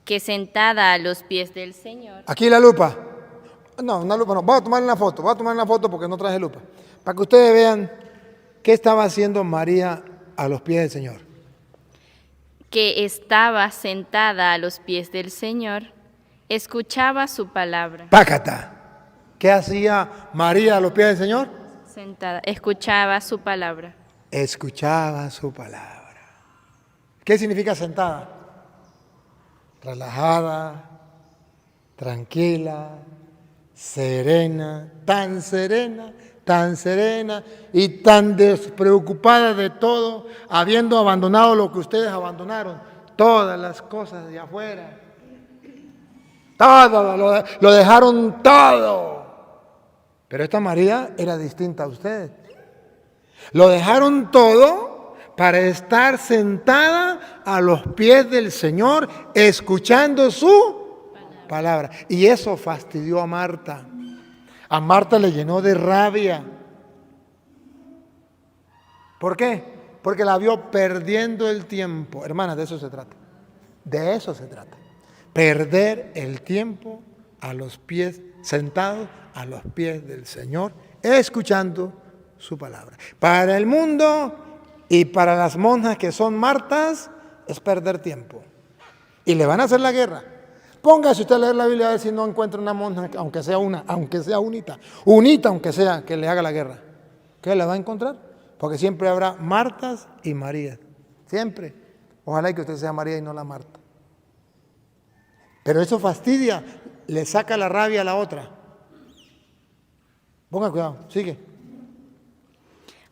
que sentada a los pies del Señor. Aquí la lupa. No, una lupa no. Voy a tomar una foto porque no traje lupa. Para que ustedes vean qué estaba haciendo María a los pies del Señor. que estaba sentada a los pies del Señor, escuchaba su palabra. Pácata. ¿Qué hacía María a los pies del Señor? Sentada, escuchaba su palabra. Escuchaba su palabra. ¿Qué significa sentada? Relajada, tranquila, serena y tan despreocupada de todo, habiendo abandonado lo que ustedes abandonaron, todas las cosas de afuera. Todo, lo dejaron todo. Pero esta María era distinta a ustedes. Lo dejaron todo para estar sentada a los pies del Señor, escuchando su palabra. Y eso fastidió a Marta. A Marta le llenó de rabia. ¿Por qué? Porque la vio perdiendo el tiempo. Hermanas, de eso se trata. De eso se trata. Perder el tiempo a los pies, sentados a los pies del Señor, escuchando su palabra. Para el mundo y para las monjas que son Martas, es perder tiempo. Y le van a hacer la guerra. Póngase usted a leer la Biblia a ver si no encuentra una monja, aunque sea unita, aunque sea, que le haga la guerra. ¿Qué le va a encontrar? Porque siempre habrá Martas y Marías. Siempre. Ojalá que usted sea María y no la Marta. Pero eso fastidia, le saca la rabia a la otra. Ponga cuidado, sigue.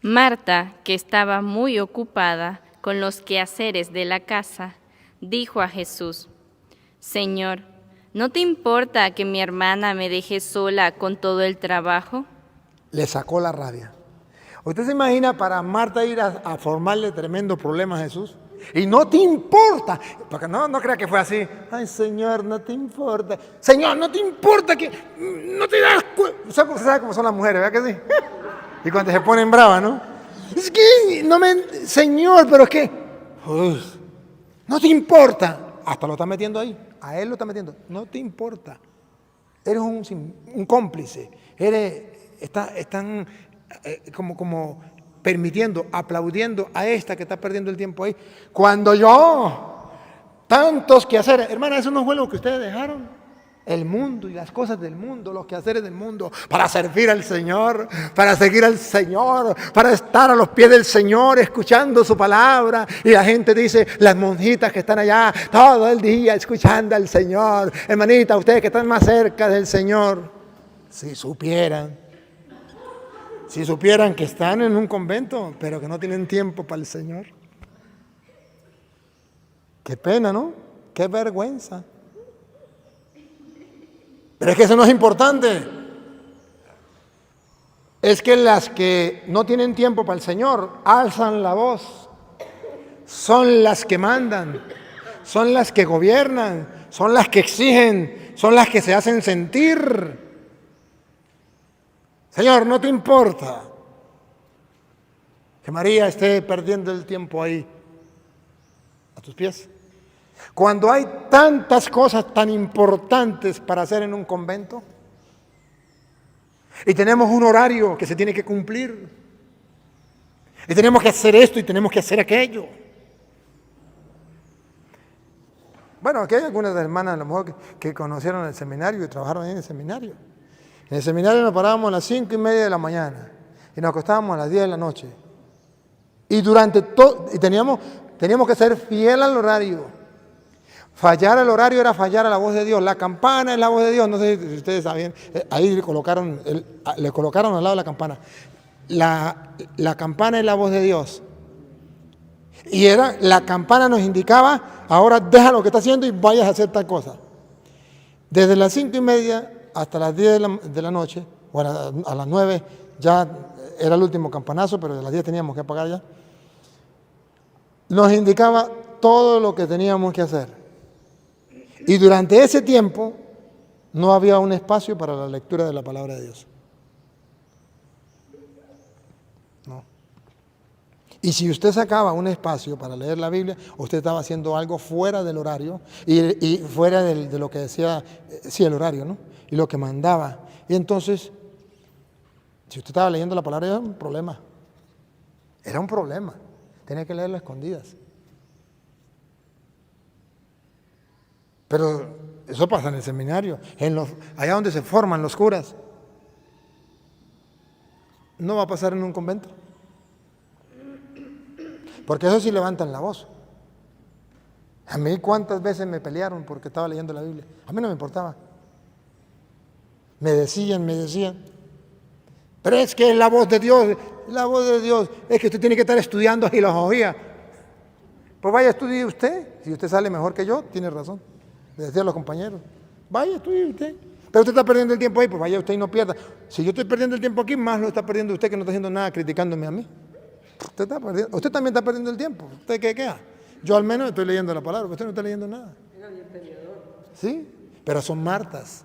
Marta, que estaba muy ocupada con los quehaceres de la casa, dijo a Jesús: Señor, ¿no te importa que mi hermana me deje sola con todo el trabajo? Le sacó la rabia. ¿Usted se imagina para Marta ir a formarle tremendo problema a Jesús? Y no te importa, porque no crea que fue así. Ay, Señor, no te importa. Señor, no te importa que no te das cuenta. Usted sabe cómo son las mujeres, ¿verdad que sí? Y cuando se ponen bravas, ¿no? Es que no me... Señor, pero es que... no te importa. Hasta lo está metiendo ahí. A él lo está metiendo. No te importa. Eres un cómplice. Están como permitiendo, aplaudiendo a esta que está perdiendo el tiempo ahí. Cuando yo, tantos quehaceres, hermana, eso no fue lo que ustedes dejaron. El mundo y las cosas del mundo, los quehaceres del mundo, para servir al Señor, para seguir al Señor, para estar a los pies del Señor, escuchando su palabra. Y la gente dice, las monjitas que están allá todo el día escuchando al Señor. Hermanita, ustedes que están más cerca del Señor, si supieran que están en un convento, pero que no tienen tiempo para el Señor. Qué pena, ¿no? Qué vergüenza. Pero es que eso no es importante. Es que las que no tienen tiempo para el Señor alzan la voz. Son las que mandan, son las que gobiernan, son las que exigen, son las que se hacen sentir. Señor, ¿no te importa que María esté perdiendo el tiempo ahí a tus pies? Cuando hay tantas cosas tan importantes para hacer en un convento y tenemos un horario que se tiene que cumplir y tenemos que hacer esto y tenemos que hacer aquello. Bueno, aquí hay algunas hermanas a lo mejor que conocieron el seminario y trabajaron en el seminario. En el seminario nos parábamos a las 5:30 de la mañana y nos acostábamos a las 10 de la noche. Y durante todo, y teníamos que ser fiel al horario. Fallar al horario era fallar a la voz de Dios. La campana es la voz de Dios. No sé si ustedes sabían, ahí le colocaron al lado de la campana. La campana es la voz de Dios. Y la campana nos indicaba, ahora deja lo que está haciendo y vayas a hacer tal cosa. Desde las 5:30 hasta las 10 de la noche, bueno, a las 9 ya era el último campanazo, pero de las 10 teníamos que apagar ya. Nos indicaba todo lo que teníamos que hacer. Y durante ese tiempo no había un espacio para la lectura de la palabra de Dios. No. Y si usted sacaba un espacio para leer la Biblia, usted estaba haciendo algo fuera del horario y fuera de lo que decía, sí, el horario, ¿no? Y lo que mandaba. Y entonces, si usted estaba leyendo la palabra, era un problema. Era un problema. Tenía que leerla a escondidas. Pero eso pasa en el seminario, allá donde se forman los curas. No va a pasar en un convento. Porque eso sí levantan la voz. A mí cuántas veces me pelearon porque estaba leyendo la Biblia. A mí no me importaba. Me decían. Pero es que es la voz de Dios. La voz de Dios es que usted tiene que estar estudiando filosofía. Pues vaya, estudie usted. Si usted sale mejor que yo, tiene razón. Le decía a los compañeros. Vaya, estudie usted. Pero usted está perdiendo el tiempo ahí, pues vaya usted y no pierda. Si yo estoy perdiendo el tiempo aquí, más lo está perdiendo usted que no está haciendo nada criticándome a mí. Usted también está perdiendo el tiempo. ¿Usted qué queda? Yo al menos estoy leyendo la palabra, usted no está leyendo nada. ¿Sí? Pero son Martas.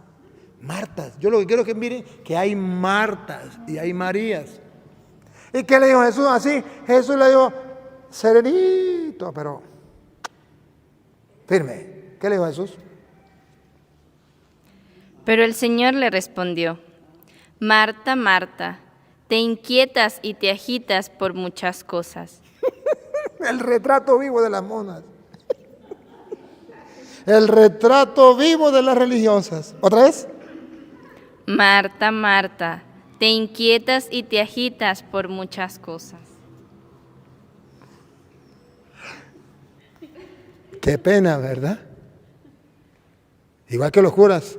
Martas. Yo lo que quiero que miren que hay Martas y hay Marías. ¿Y qué le dijo Jesús? Así, Jesús le dijo, serenito, pero firme. ¿Qué le dijo Jesús? Pero el Señor le respondió, Marta, Marta, te inquietas y te agitas por muchas cosas. El retrato vivo de las monas. El retrato vivo de las religiosas. ¿Otra vez? Marta, Marta, te inquietas y te agitas por muchas cosas. Qué pena, ¿verdad? Igual que los curas.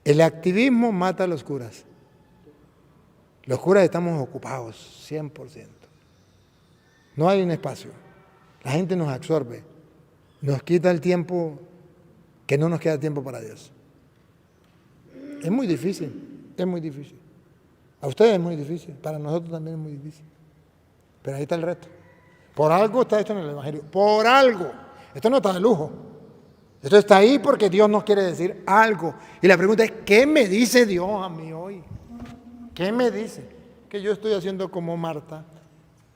El activismo mata a los curas. Los curas estamos ocupados, 100%. No hay un espacio. La gente nos absorbe. Nos quita el tiempo, que no nos queda tiempo para Dios. Es muy difícil, es muy difícil. A ustedes es muy difícil, para nosotros también es muy difícil. Pero ahí está el reto. Por algo está esto en el Evangelio. Por algo. Esto no está de lujo. Esto está ahí porque Dios nos quiere decir algo. Y la pregunta es, ¿qué me dice Dios a mí hoy? ¿Qué me dice? Que yo estoy haciendo como Marta.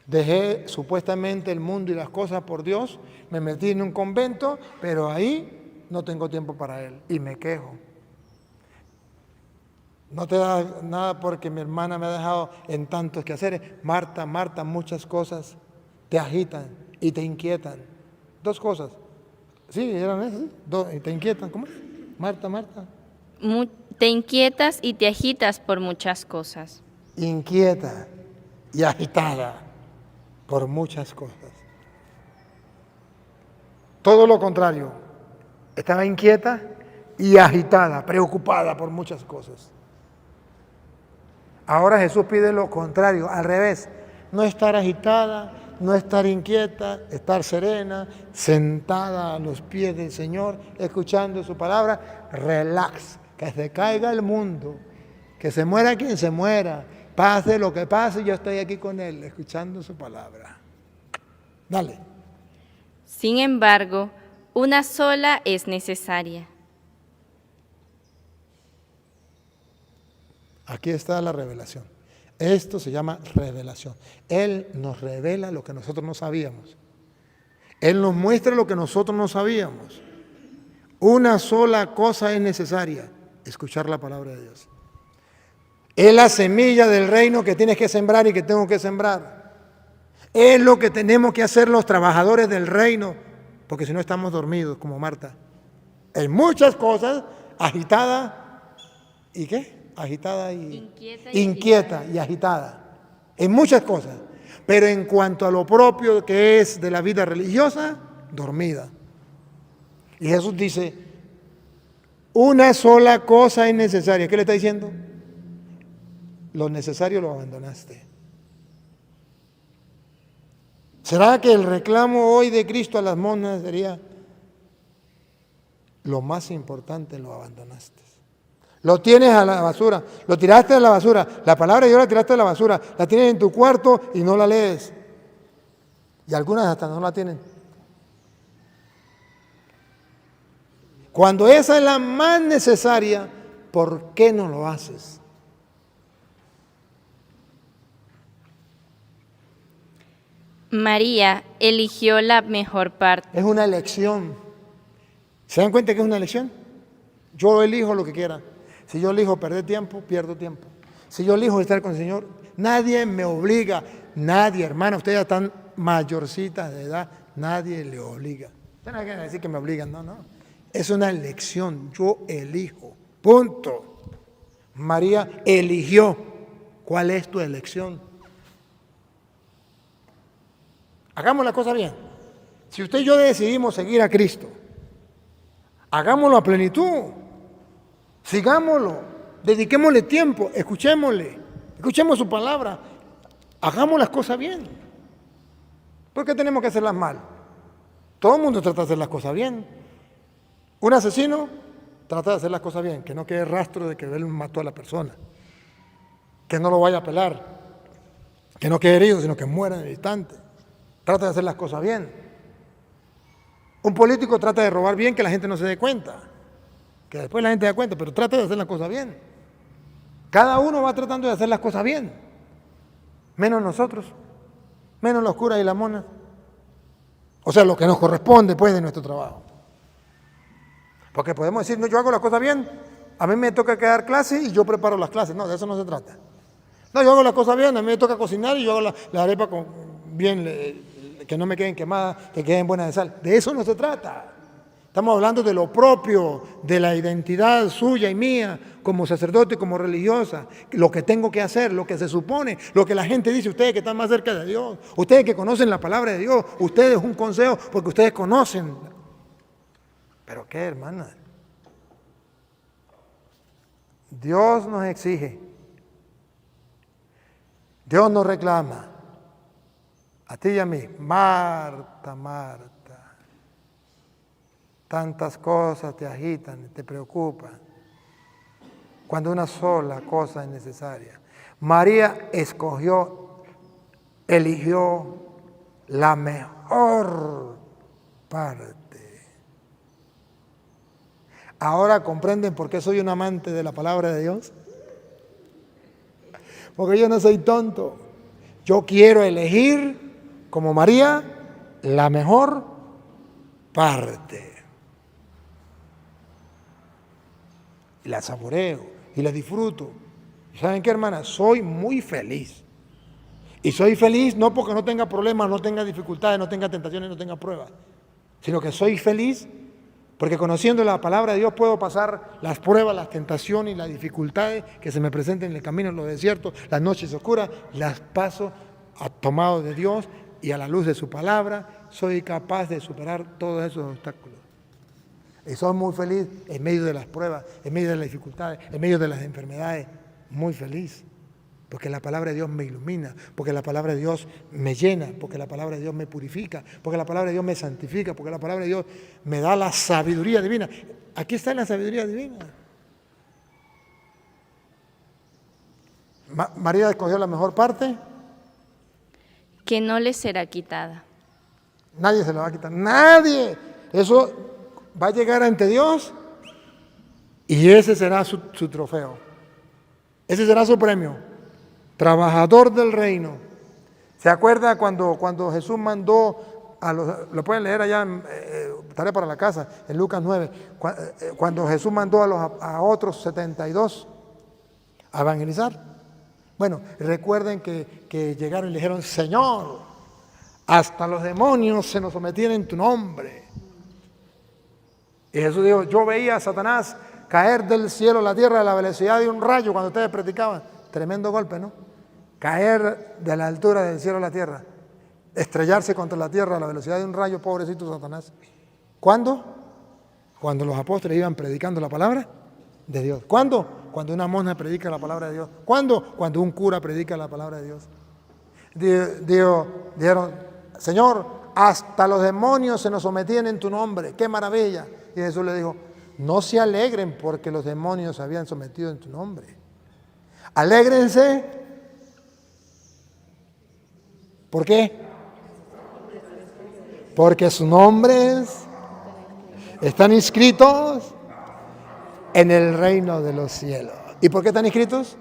Dejé supuestamente el mundo y las cosas por Dios, me metí en un convento, pero ahí no tengo tiempo para Él y me quejo. No te da nada porque mi hermana me ha dejado en tantos quehaceres. Marta, Marta, muchas cosas te agitan y te inquietan. Dos cosas. Sí, eran esas, ¿sí? Dos, y te inquietan. ¿Cómo es? Marta, Marta. Te inquietas y te agitas por muchas cosas. Inquieta y agitada por muchas cosas. Todo lo contrario. Estaba inquieta y agitada, preocupada por muchas cosas. Ahora Jesús pide lo contrario, al revés. No estar agitada, no estar inquieta, estar serena, sentada a los pies del Señor, escuchando su palabra. Relax, que se caiga el mundo, que se muera quien se muera, pase lo que pase, yo estoy aquí con Él, escuchando su palabra. Dale. Sin embargo, una sola es necesaria. Aquí está la revelación. Esto se llama revelación. Él nos revela lo que nosotros no sabíamos. Él nos muestra lo que nosotros no sabíamos. Una sola cosa es necesaria, escuchar la palabra de Dios. Es la semilla del reino que tienes que sembrar y que tengo que sembrar. Es lo que tenemos que hacer los trabajadores del reino, porque si no estamos dormidos como Marta. En muchas cosas, agitada, ¿y qué? Agitada y inquieta y agitada. En muchas cosas. Pero en cuanto a lo propio que es de la vida religiosa, dormida. Y Jesús dice, una sola cosa es necesaria. ¿Qué le está diciendo? Lo necesario lo abandonaste. ¿Será que el reclamo hoy de Cristo a las monas sería lo más importante lo abandonaste? Lo tienes a la basura, lo tiraste a la basura, la palabra de Dios la tiraste a la basura, la tienes en tu cuarto y no la lees. Y algunas hasta no la tienen. Cuando esa es la más necesaria, ¿por qué no lo haces? María eligió la mejor parte. Es una elección. ¿Se dan cuenta que es una elección? Yo elijo lo que quiera. Si yo elijo perder tiempo, pierdo tiempo. Si yo elijo estar con el Señor, nadie me obliga. Nadie, hermano, ustedes ya están mayorcitas de edad, nadie le obliga. Ustedes no quieren decir que me obligan, no. Es una elección, yo elijo, punto. María eligió. ¿Cuál es tu elección? Hagamos la cosa bien. Si usted y yo decidimos seguir a Cristo, hagámoslo a plenitud, sigámoslo, dediquémosle tiempo, escuchemos su palabra, hagamos las cosas bien. ¿Por qué tenemos que hacerlas mal? Todo el mundo trata de hacer las cosas bien. Un asesino trata de hacer las cosas bien, que no quede rastro de que él mató a la persona, que no lo vaya a pelar, que no quede herido, sino que muera en el instante. Trata de hacer las cosas bien. Un político trata de robar bien, que la gente no se dé cuenta, que después la gente da cuenta, pero trata de hacer las cosas bien. Cada uno va tratando de hacer las cosas bien, menos nosotros, menos los curas y las monas. O sea, lo que nos corresponde, pues, de nuestro trabajo. Porque podemos decir, no, yo hago las cosas bien, a mí me toca dar clases y yo preparo las clases. No, de eso no se trata. No, yo hago las cosas bien, a mí me toca cocinar y yo hago la arepa bien, que no me queden quemadas, que queden buenas de sal. De eso no se trata. Estamos hablando de lo propio, de la identidad suya y mía, como sacerdote, como religiosa, lo que tengo que hacer, lo que se supone, lo que la gente dice, ustedes que están más cerca de Dios, ustedes que conocen la palabra de Dios, ustedes un consejo, porque ustedes conocen. ¿Pero qué, hermana? Dios nos exige, Dios nos reclama, a ti y a mí, Marta, Marta. Tantas cosas te agitan, te preocupan, cuando una sola cosa es necesaria. María eligió la mejor parte. ¿Ahora comprenden por qué soy un amante de la palabra de Dios? Porque yo no soy tonto. Yo quiero elegir, como María, la mejor parte. Y la saboreo y la disfruto. ¿Y saben qué, hermana? Soy muy feliz. Y soy feliz no porque no tenga problemas, no tenga dificultades, no tenga tentaciones, no tenga pruebas, sino que soy feliz porque conociendo la palabra de Dios puedo pasar las pruebas, las tentaciones y las dificultades que se me presenten en el camino, en los desiertos, las noches oscuras, las paso tomado de Dios y a la luz de su palabra soy capaz de superar todos esos obstáculos. Y soy muy feliz en medio de las pruebas, en medio de las dificultades, en medio de las enfermedades, muy feliz. Porque la palabra de Dios me ilumina, porque la palabra de Dios me llena, porque la palabra de Dios me purifica, porque la palabra de Dios me santifica, porque la palabra de Dios me da la sabiduría divina. Aquí está la sabiduría divina. María escogió la mejor parte. Que no le será quitada. Nadie se la va a quitar, nadie. Eso va a llegar ante Dios y ese será su trofeo. Ese será su premio. Trabajador del reino. ¿Se acuerda cuando Jesús mandó a los, lo pueden leer allá, tarea para la casa, en Lucas 9, cuando Jesús mandó a otros 72 a evangelizar? Bueno, recuerden que llegaron y le dijeron, Señor, hasta los demonios se nos sometían en tu nombre. Y Jesús dijo, yo veía a Satanás caer del cielo a la tierra a la velocidad de un rayo cuando ustedes predicaban. Tremendo golpe, ¿no? Caer de la altura del cielo a la tierra, estrellarse contra la tierra a la velocidad de un rayo, pobrecito Satanás. ¿Cuándo? Cuando los apóstoles iban predicando la palabra de Dios. ¿Cuándo? Cuando una monja predica la palabra de Dios. ¿Cuándo? Cuando un cura predica la palabra de Dios. Dijeron, Señor, hasta los demonios se nos sometían en tu nombre. ¡Qué maravilla! Y Jesús le dijo, no se alegren porque los demonios se habían sometido en tu nombre. Alégrense. ¿Por qué? Porque sus nombres están inscritos en el reino de los cielos. ¿Y por qué están inscritos?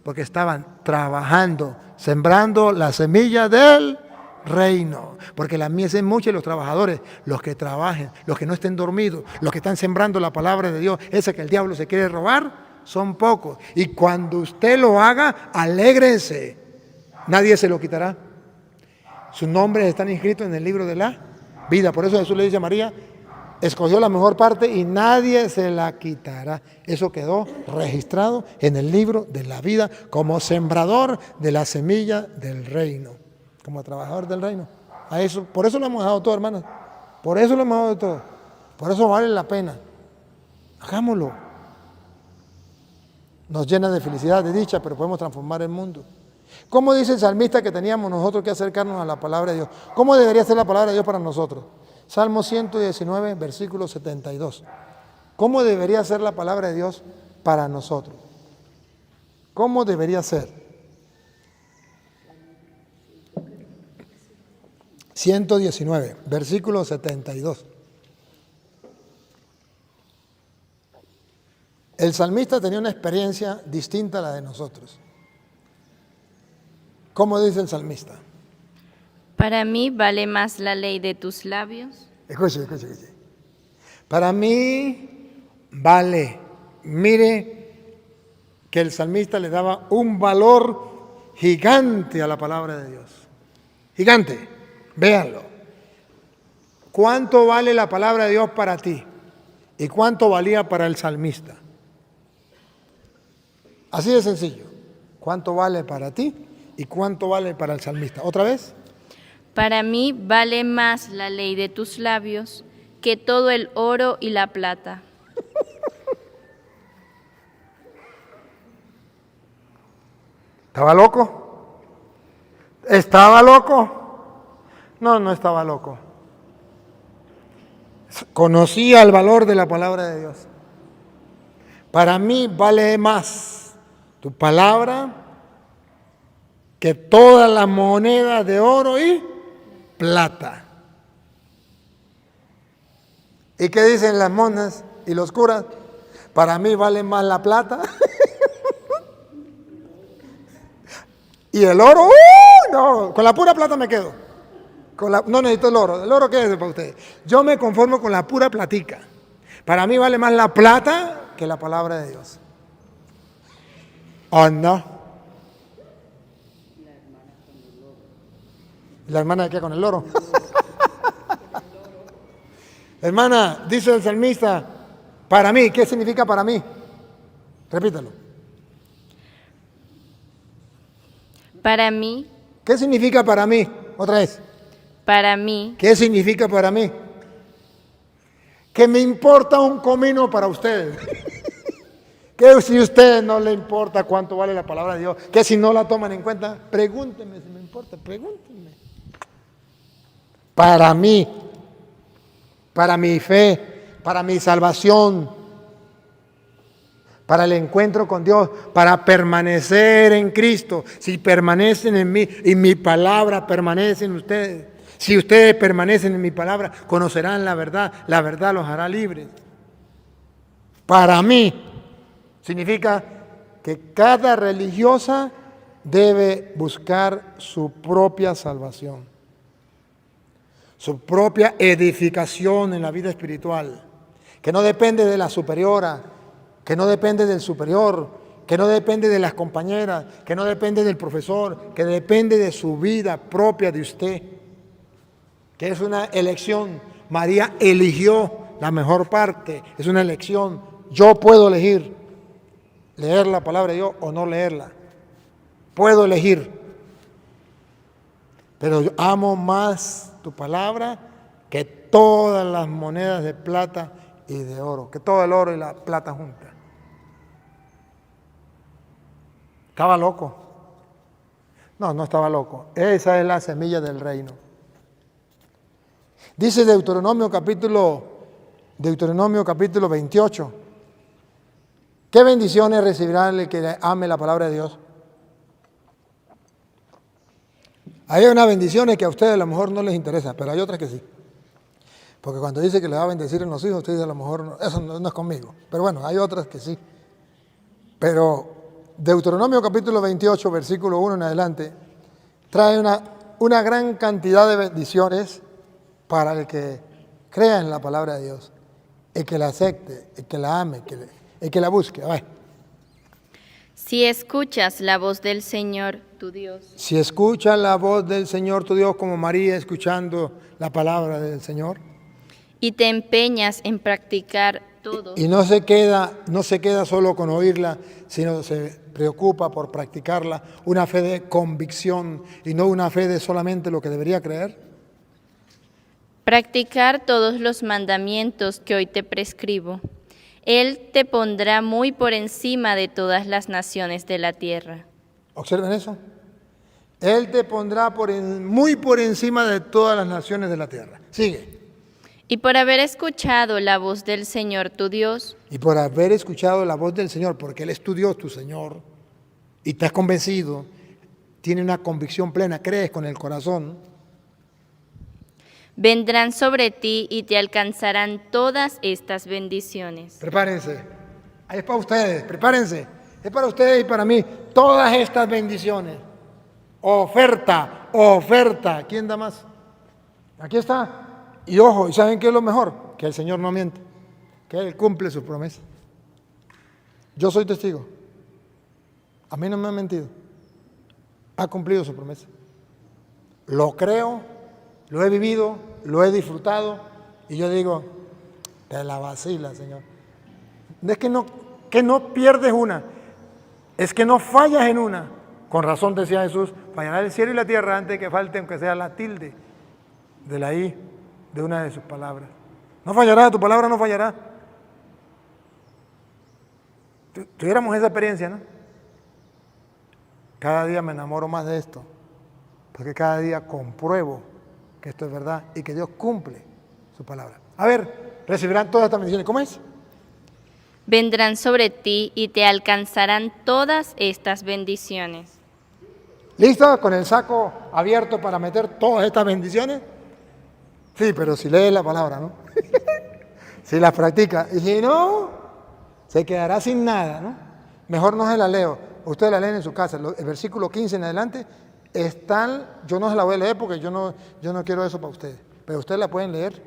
Porque estaban trabajando, sembrando la semilla del reino. Porque la mies es mucha y los trabajadores, los que trabajen, los que no estén dormidos, los que están sembrando la palabra de Dios, esa que el diablo se quiere robar, son pocos. Y cuando usted lo haga, alégrense. Nadie se lo quitará. Sus nombres están inscritos en el libro de la vida. Por eso Jesús le dice a María, escogió la mejor parte y nadie se la quitará. Eso quedó registrado en el libro de la vida como sembrador de la semilla del reino, como trabajador del reino. A eso, por eso lo hemos dado todo, hermanas. Por eso lo hemos dado todo. Por eso vale la pena. Hagámoslo. Nos llena de felicidad, de dicha, pero podemos transformar el mundo. ¿Cómo dice el salmista que teníamos nosotros que acercarnos a la palabra de Dios? ¿Cómo debería ser la palabra de Dios para nosotros? Salmo 119, versículo 72. ¿Cómo debería ser la palabra de Dios para nosotros? ¿Cómo debería ser? 119, versículo 72. El salmista tenía una experiencia distinta a la de nosotros. ¿Cómo dice el salmista? Para mí vale más la ley de tus labios. Escuche. Para mí vale. Mire que el salmista le daba un valor gigante a la palabra de Dios. Gigante. Véanlo. ¿Cuánto vale la palabra de Dios para ti? ¿Y cuánto valía para el salmista? Así de sencillo. ¿Cuánto vale para ti? ¿Y cuánto vale para el salmista? ¿Otra vez? Para mí vale más la ley de tus labios que todo el oro y la plata. ¿Estaba loco? ¿Estaba loco? No, no estaba loco. Conocía el valor de la palabra de Dios. Para mí vale más tu palabra que todas las monedas de oro y plata. ¿Y qué dicen las monas y los curas? Para mí vale más la plata. Y el oro, no, con la pura plata me quedo. No necesito el oro. ¿El oro qué es para ustedes? Yo me conformo con la pura platica. Para mí vale más la plata que la palabra de Dios. ¿O no? ¿La hermana de qué? ¿Con el oro? Hermana, dice el salmista, para mí, ¿qué significa para mí? Repítalo. Para mí. ¿Qué significa para mí? Otra vez. Para mí. ¿Qué significa para mí? Que me importa un comino para ustedes. Que si a ustedes no les importa cuánto vale la palabra de Dios, que si no la toman en cuenta, pregúntenme si me importa, pregúntenme. Para mí, para mi fe, para mi salvación, para el encuentro con Dios, para permanecer en Cristo. Si permanecen en mí y mi palabra permanece en ustedes, si ustedes permanecen en mi palabra, conocerán la verdad los hará libres. Para mí, significa que cada religiosa debe buscar su propia salvación, su propia edificación en la vida espiritual, que no depende de la superiora, que no depende del superior, que no depende de las compañeras, que no depende del profesor, que depende de su vida propia de usted, que es una elección. María eligió la mejor parte, es una elección. Yo puedo elegir leer la palabra de Dios o no leerla. Puedo elegir. Pero yo amo más tu palabra que todas las monedas de plata y de oro, que todo el oro y la plata juntas. ¿Estaba loco? No, no estaba loco. Esa es la semilla del reino. Dice Deuteronomio capítulo 28. ¿Qué bendiciones recibirá el que ame la palabra de Dios? Hay unas bendiciones que a ustedes a lo mejor no les interesa, pero hay otras que sí. Porque cuando dice que le va a bendecir en los hijos, ustedes a lo mejor no, eso no es conmigo. Pero bueno, hay otras que sí. Pero Deuteronomio capítulo 28, versículo 1 en adelante, trae una gran cantidad de bendiciones para el que crea en la palabra de Dios, el que la acepte, el que la ame, el que la busque. A ver. Si escuchas la voz del Señor, tu Dios. Si escuchas la voz del Señor, tu Dios, como María escuchando la palabra del Señor. y te empeñas en practicar todo. Y no se queda solo con oírla, sino se preocupa por practicarla, una fe de convicción y no una fe de solamente lo que debería creer. Practicar todos los mandamientos que hoy te prescribo. Él te pondrá muy por encima de todas las naciones de la tierra. Observen eso. Él te pondrá muy por encima de todas las naciones de la tierra. Sigue. Y por haber escuchado la voz del Señor tu Dios. Y por haber escuchado la voz del Señor, porque Él es tu Dios, tu Señor, y te has convencido, tiene una convicción plena, crees con el corazón. Vendrán sobre ti y te alcanzarán todas estas bendiciones. Prepárense. Ahí es para ustedes, prepárense. Es para ustedes y para mí. Todas estas bendiciones. Oferta, oferta. ¿Quién da más? Aquí está. Y ojo, ¿y saben qué es lo mejor? Que el Señor no miente. Que Él cumple sus promesas. Yo soy testigo. A mí no me ha mentido. Ha cumplido su promesa. Lo creo, lo he vivido, lo he disfrutado. Y yo digo, te la vacila, Señor. Es que no pierdes una. Es que no fallas en una. Con razón decía Jesús, fallará el cielo y la tierra antes de que falte, aunque sea la tilde de la I de una de sus palabras. No fallará, tu palabra no fallará. Tuviéramos esa experiencia, ¿no? Cada día me enamoro más de esto, porque cada día compruebo que esto es verdad y que Dios cumple su palabra. A ver, recibirán todas estas bendiciones. ¿Cómo es? Vendrán sobre ti y te alcanzarán todas estas bendiciones. ¿Listo? Con el saco abierto para meter todas estas bendiciones. Sí, pero si lees la palabra, ¿no? Si las practica. Y si no, se quedará sin nada, ¿no? Mejor no se la leo. Ustedes la leen en su casa. El versículo 15 en adelante están. Yo no se la voy a leer porque yo no quiero eso para ustedes. Pero ustedes la pueden leer.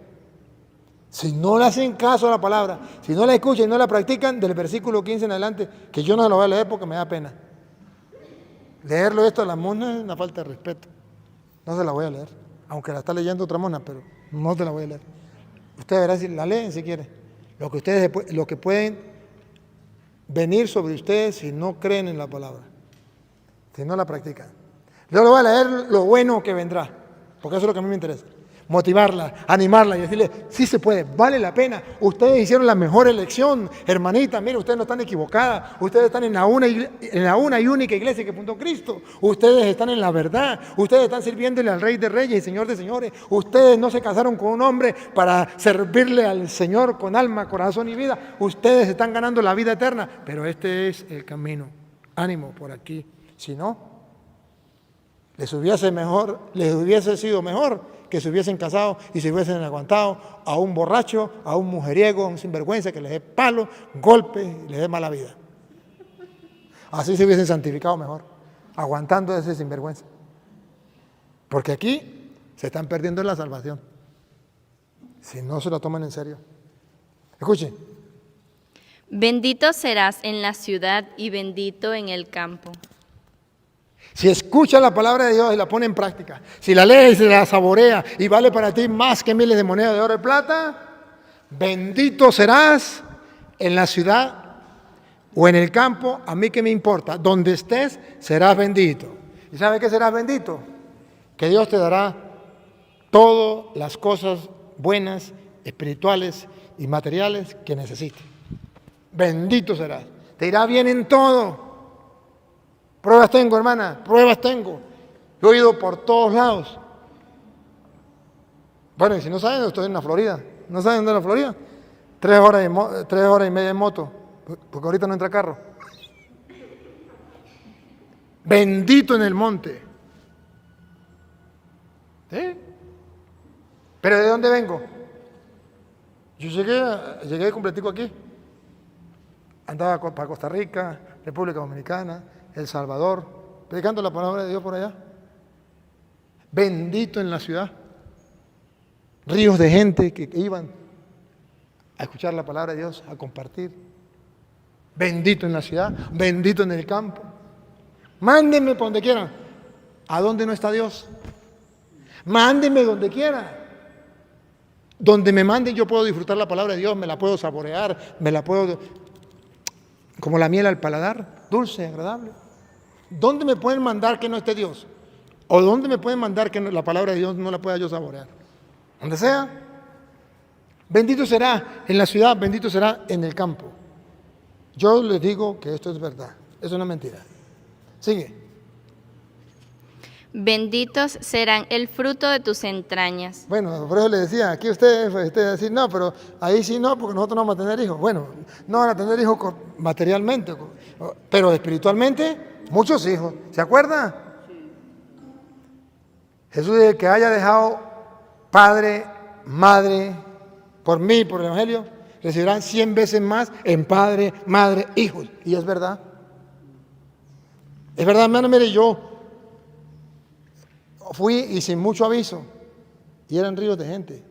Si no le hacen caso a la palabra, si no la escuchan y no la practican, del versículo 15 en adelante, que yo no se la voy a leer porque me da pena. Leerlo esto a la mona es una falta de respeto. No se la voy a leer. Aunque la está leyendo otra mona, pero no te la voy a leer. Ustedes verán si la leen si quieren. Lo que pueden venir sobre ustedes si no creen en la palabra, si no la practican. Yo le voy a leer lo bueno que vendrá, porque eso es lo que a mí me interesa. Motivarla, animarla y decirle, sí se puede, vale la pena. Ustedes hicieron la mejor elección, hermanita, mire, ustedes no están equivocadas. Ustedes están en la una y única iglesia que fundó Cristo. Ustedes están en la verdad. Ustedes están sirviéndole al Rey de Reyes y Señor de Señores. Ustedes no se casaron con un hombre para servirle al Señor con alma, corazón y vida. Ustedes están ganando la vida eterna, pero este es el camino. Ánimo por aquí. Si no, les hubiese sido mejor que se hubiesen casado y se hubiesen aguantado a un borracho, a un mujeriego, a un sinvergüenza que les dé palo, golpes y les dé mala vida. Así se hubiesen santificado mejor, aguantando a ese sinvergüenza. Porque aquí se están perdiendo la salvación, si no se lo toman en serio. Escuchen. Bendito serás en la ciudad y bendito en el campo. Si escucha la palabra de Dios y la pone en práctica, si la lee y se la saborea y vale para ti más que miles de monedas de oro y plata, bendito serás en la ciudad o en el campo, a mí que me importa, donde estés serás bendito. ¿Y sabe qué serás bendito? Que Dios te dará todas las cosas buenas, espirituales y materiales que necesites. Bendito serás, te irá bien en todo. Pruebas tengo, hermana, pruebas tengo. Yo he ido por todos lados. Bueno, y si no saben, estoy en la Florida. ¿No saben dónde es la Florida? 3 horas y media en moto, porque ahorita no entra carro. Bendito en el monte. ¿Sí? ¿Pero de dónde vengo? Yo llegué completico aquí. Andaba para Costa Rica, República Dominicana, El Salvador, predicando la palabra de Dios por allá. Bendito en la ciudad. Ríos de gente que iban a escuchar la palabra de Dios, a compartir. Bendito en la ciudad, bendito en el campo. Mándenme por donde quieran. ¿A dónde no está Dios? Mándenme donde quiera. Donde me manden yo puedo disfrutar la palabra de Dios, me la puedo saborear, me la puedo, como la miel al paladar, dulce, agradable. ¿Dónde me pueden mandar que no esté Dios? ¿O dónde me pueden mandar que la palabra de Dios no la pueda yo saborear? Donde sea. Bendito será en la ciudad, bendito será en el campo. Yo les digo que esto es verdad, es una mentira. Sigue. Benditos serán el fruto de tus entrañas. Bueno, por eso le decía, aquí usted decir, no, pero ahí sí no, porque nosotros no vamos a tener hijos. Bueno, no van a tener hijos materialmente, pero espiritualmente, muchos hijos. ¿Se acuerda? Jesús dice que haya dejado padre, madre, por mí, por el Evangelio, recibirán 100 veces más en padre, madre, hijos. Y es verdad. Es verdad, hermano, mire, yo fui y sin mucho aviso, y eran ríos de gente.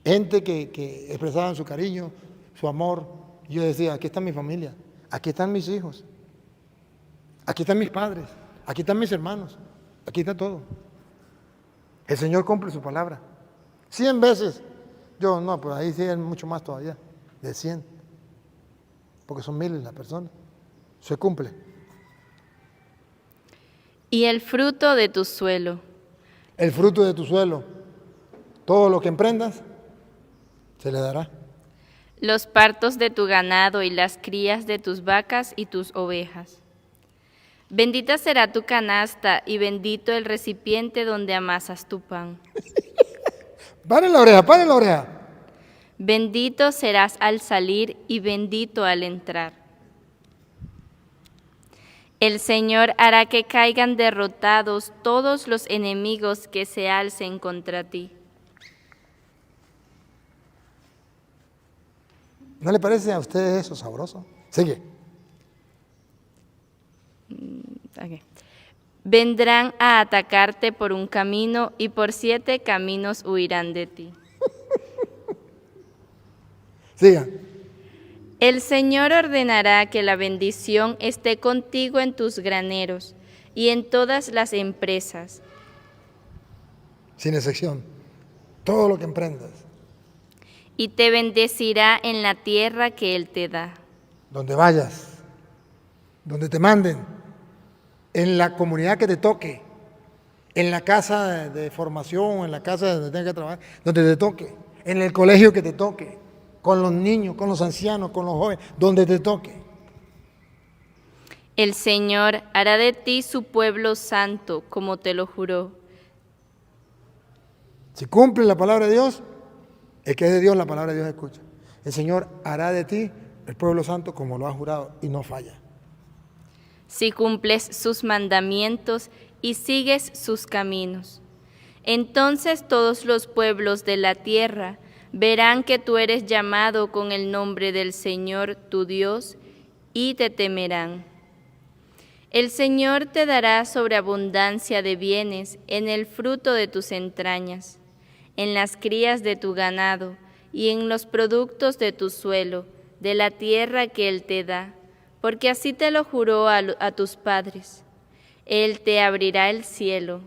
Gente que expresaban su cariño, su amor. Y yo decía, aquí está mi familia, aquí están mis hijos, aquí están mis padres, aquí están mis hermanos, aquí está todo. El Señor cumple su palabra. 100 veces. Yo no, pues ahí sí es mucho más todavía, de 100. Porque son miles las personas. Se cumple. Y el fruto de tu suelo. El fruto de tu suelo. Todo lo que emprendas, se le dará. Los partos de tu ganado y las crías de tus vacas y tus ovejas. Bendita será tu canasta y bendito el recipiente donde amasas tu pan. Paren la oreja, paren la oreja. Bendito serás al salir y bendito al entrar. El Señor hará que caigan derrotados todos los enemigos que se alcen contra ti. ¿No le parece a usted eso sabroso? Sigue. Okay. Vendrán a atacarte por un camino y por 7 caminos huirán de ti. Siga. El Señor ordenará que la bendición esté contigo en tus graneros y en todas las empresas. Sin excepción. Todo lo que emprendas. Y te bendecirá en la tierra que Él te da. Donde vayas, donde te manden, en la comunidad que te toque, en la casa de formación, en la casa donde tengas que trabajar, donde te toque, en el colegio que te toque, con los niños, con los ancianos, con los jóvenes, donde te toque. El Señor hará de ti su pueblo santo, como te lo juró. Si cumple la palabra de Dios, el que es de Dios, la palabra de Dios escucha. El Señor hará de ti el pueblo santo como lo ha jurado y no falla. Si cumples sus mandamientos y sigues sus caminos, entonces todos los pueblos de la tierra verán que tú eres llamado con el nombre del Señor tu Dios y te temerán. El Señor te dará sobreabundancia de bienes en el fruto de tus entrañas, en las crías de tu ganado y en los productos de tu suelo, de la tierra que Él te da, porque así te lo juró a tus padres. Él te abrirá el cielo,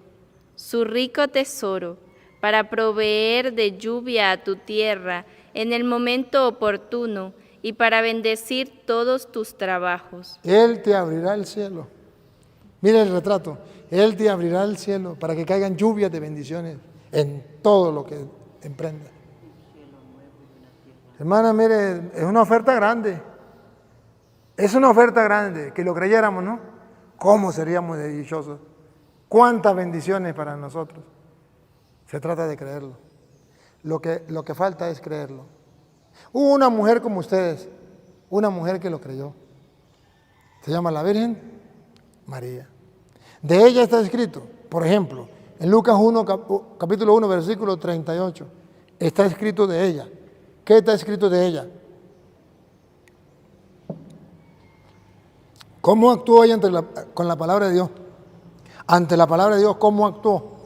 su rico tesoro, para proveer de lluvia a tu tierra en el momento oportuno y para bendecir todos tus trabajos. Él te abrirá el cielo. Mira el retrato. Él te abrirá el cielo para que caigan lluvias de bendiciones en todo lo que emprendas. Hermana, mire, es una oferta grande. Es una oferta grande, que lo creyéramos, ¿no? ¿Cómo seríamos de dichosos? ¿Cuántas bendiciones para nosotros? Se trata de creerlo. Lo que falta es creerlo. Hubo una mujer como ustedes, una mujer que lo creyó. Se llama la Virgen María. De ella está escrito, por ejemplo, en Lucas 1, capítulo 1, versículo 38, está escrito de ella. ¿Qué está escrito de ella? ¿Cómo actuó ella con la palabra de Dios? Ante la palabra de Dios, ¿cómo actuó?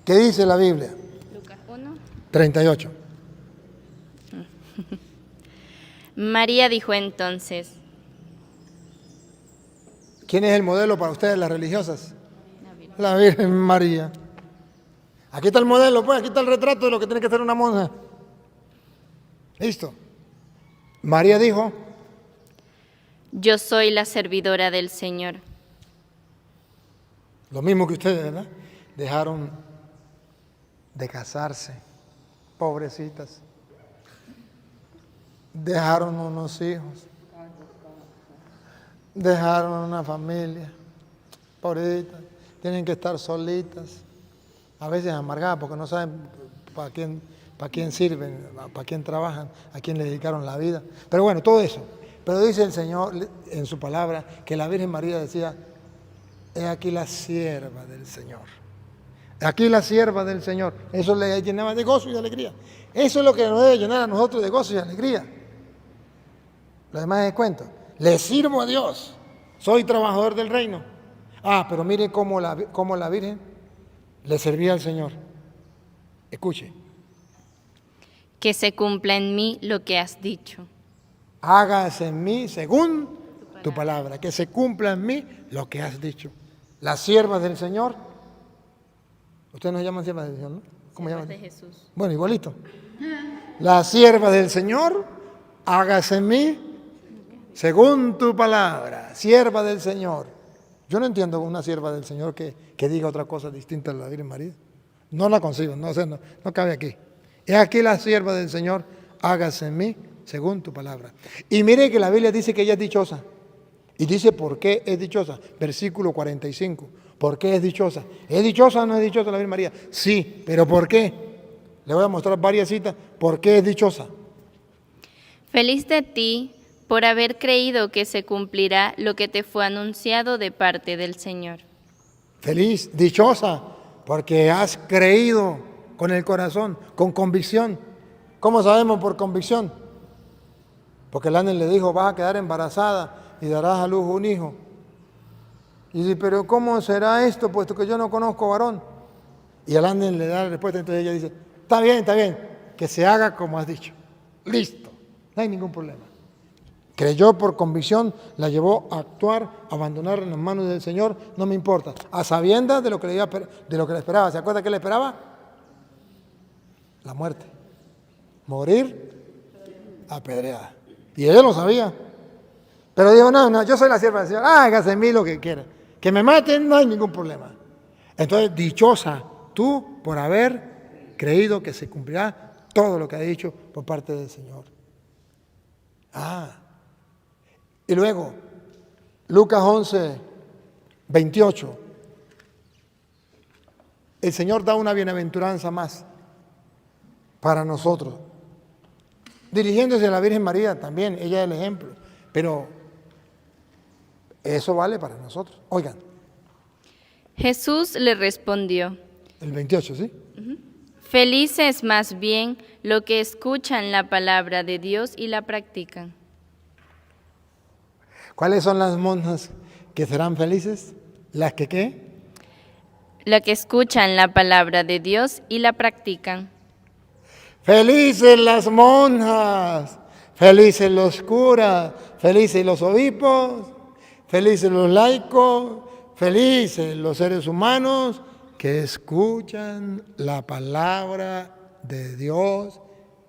¿Qué dice la Biblia? Lucas 1. 38. María dijo entonces: ¿Quién es el modelo para ustedes, las religiosas? La Virgen María. Aquí está el modelo, pues, aquí está el retrato de lo que tiene que ser una monja. Listo. María dijo, yo soy la servidora del Señor. lo mismo que ustedes, ¿verdad? Dejaron de casarse, pobrecitas. Dejaron unos hijos. Dejaron una familia. Pobrecitas. Tienen que estar solitas. A veces amargadas porque no saben para quién sirven, para quién trabajan, a quién le dedicaron la vida. Pero bueno, todo eso. Pero dice el Señor en su palabra que la Virgen María decía, he aquí la sierva del Señor. Aquí la sierva del Señor. Eso le llenaba de gozo y de alegría. Eso es lo que nos debe llenar a nosotros de gozo y alegría. Lo demás es cuento. Le sirvo a Dios. Soy trabajador del reino. Pero mire cómo la Virgen le servía al Señor. Escuche. Que se cumpla en mí lo que has dicho. Hágase en mí según tu palabra. Que se cumpla en mí lo que has dicho. Las siervas del Señor. Ustedes nos llaman siervas del Señor, ¿no? ¿Cómo llaman? De Jesús. Bueno, igualito. Las siervas del Señor, hágase en mí según tu palabra. Sierva del Señor. Yo no entiendo una sierva del Señor que diga otra cosa distinta a la Virgen María. No la concibo, no cabe aquí. Es aquí la sierva del Señor, hágase en mí según tu palabra. Y mire que la Biblia dice que ella es dichosa. Y dice por qué es dichosa. Versículo 45. ¿Por qué es dichosa? ¿Es dichosa o no es dichosa la Virgen María? Sí, pero ¿por qué? Le voy a mostrar varias citas. ¿Por qué es dichosa? Feliz de ti por haber creído que se cumplirá lo que te fue anunciado de parte del Señor. Feliz, dichosa, porque has creído con el corazón, con convicción. ¿Cómo sabemos por convicción? Porque el ángel le dijo, vas a quedar embarazada y darás a luz un hijo. Y dice, pero ¿cómo será esto, puesto que yo no conozco varón? Y el ángel le da la respuesta, entonces ella dice, está bien, que se haga como has dicho. Listo, no hay ningún problema. Creyó por convicción, la llevó a actuar, a abandonar en las manos del Señor, no me importa. A sabiendas de lo que le esperaba. ¿Se acuerda qué le esperaba? La muerte. Morir apedreada. Y ella lo sabía. Pero dijo, no, yo soy la sierva del Señor, hágase en mí lo que quiera. Que me maten, no hay ningún problema. Entonces, dichosa tú por haber creído que se cumplirá todo lo que ha dicho por parte del Señor. Y luego, Lucas 11, 28. El Señor da una bienaventuranza más para nosotros. Dirigiéndose a la Virgen María también, ella es el ejemplo. Pero eso vale para nosotros. Oigan. Jesús le respondió. El 28, ¿sí? Felices más bien los que escuchan la palabra de Dios y la practican. ¿Cuáles son las monjas que serán felices? ¿Las que qué? Las que escuchan la palabra de Dios y la practican. Felices las monjas, felices los curas, felices los obispos, felices los laicos, felices los seres humanos que escuchan la palabra de Dios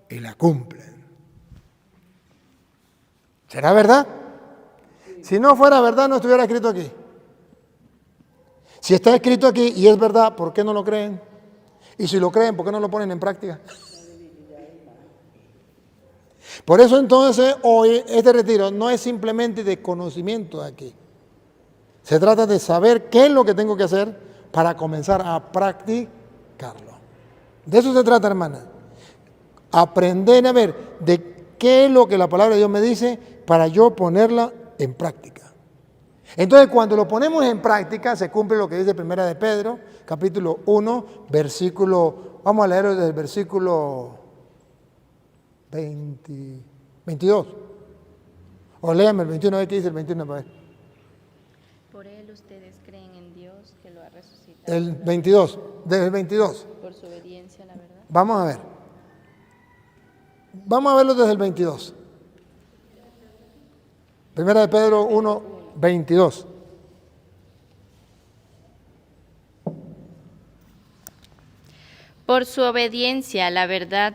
y la cumplen. ¿Será verdad? Si no fuera verdad, no estuviera escrito aquí. Si está escrito aquí y es verdad, ¿por qué no lo creen? Y si lo creen, ¿por qué no lo ponen en práctica? Por eso entonces hoy este retiro no es simplemente de conocimiento de aquí. Se trata de saber qué es lo que tengo que hacer para comenzar a practicarlo. De eso se trata, hermana. Aprender a ver de qué es lo que la palabra de Dios me dice para yo ponerla en práctica. Entonces, cuando lo ponemos en práctica, se cumple lo que dice Primera de Pedro, capítulo 1, versículo, vamos a leerlo desde el versículo 22. O léame el 21, a ver qué dice el 21 para ver. Por él ustedes creen en Dios que lo ha resucitado. El 22, desde el 22. Por su obediencia a la verdad. Vamos a ver. Vamos a verlo desde el 22. Primera de Pedro 1, 22. Por su obediencia a la verdad,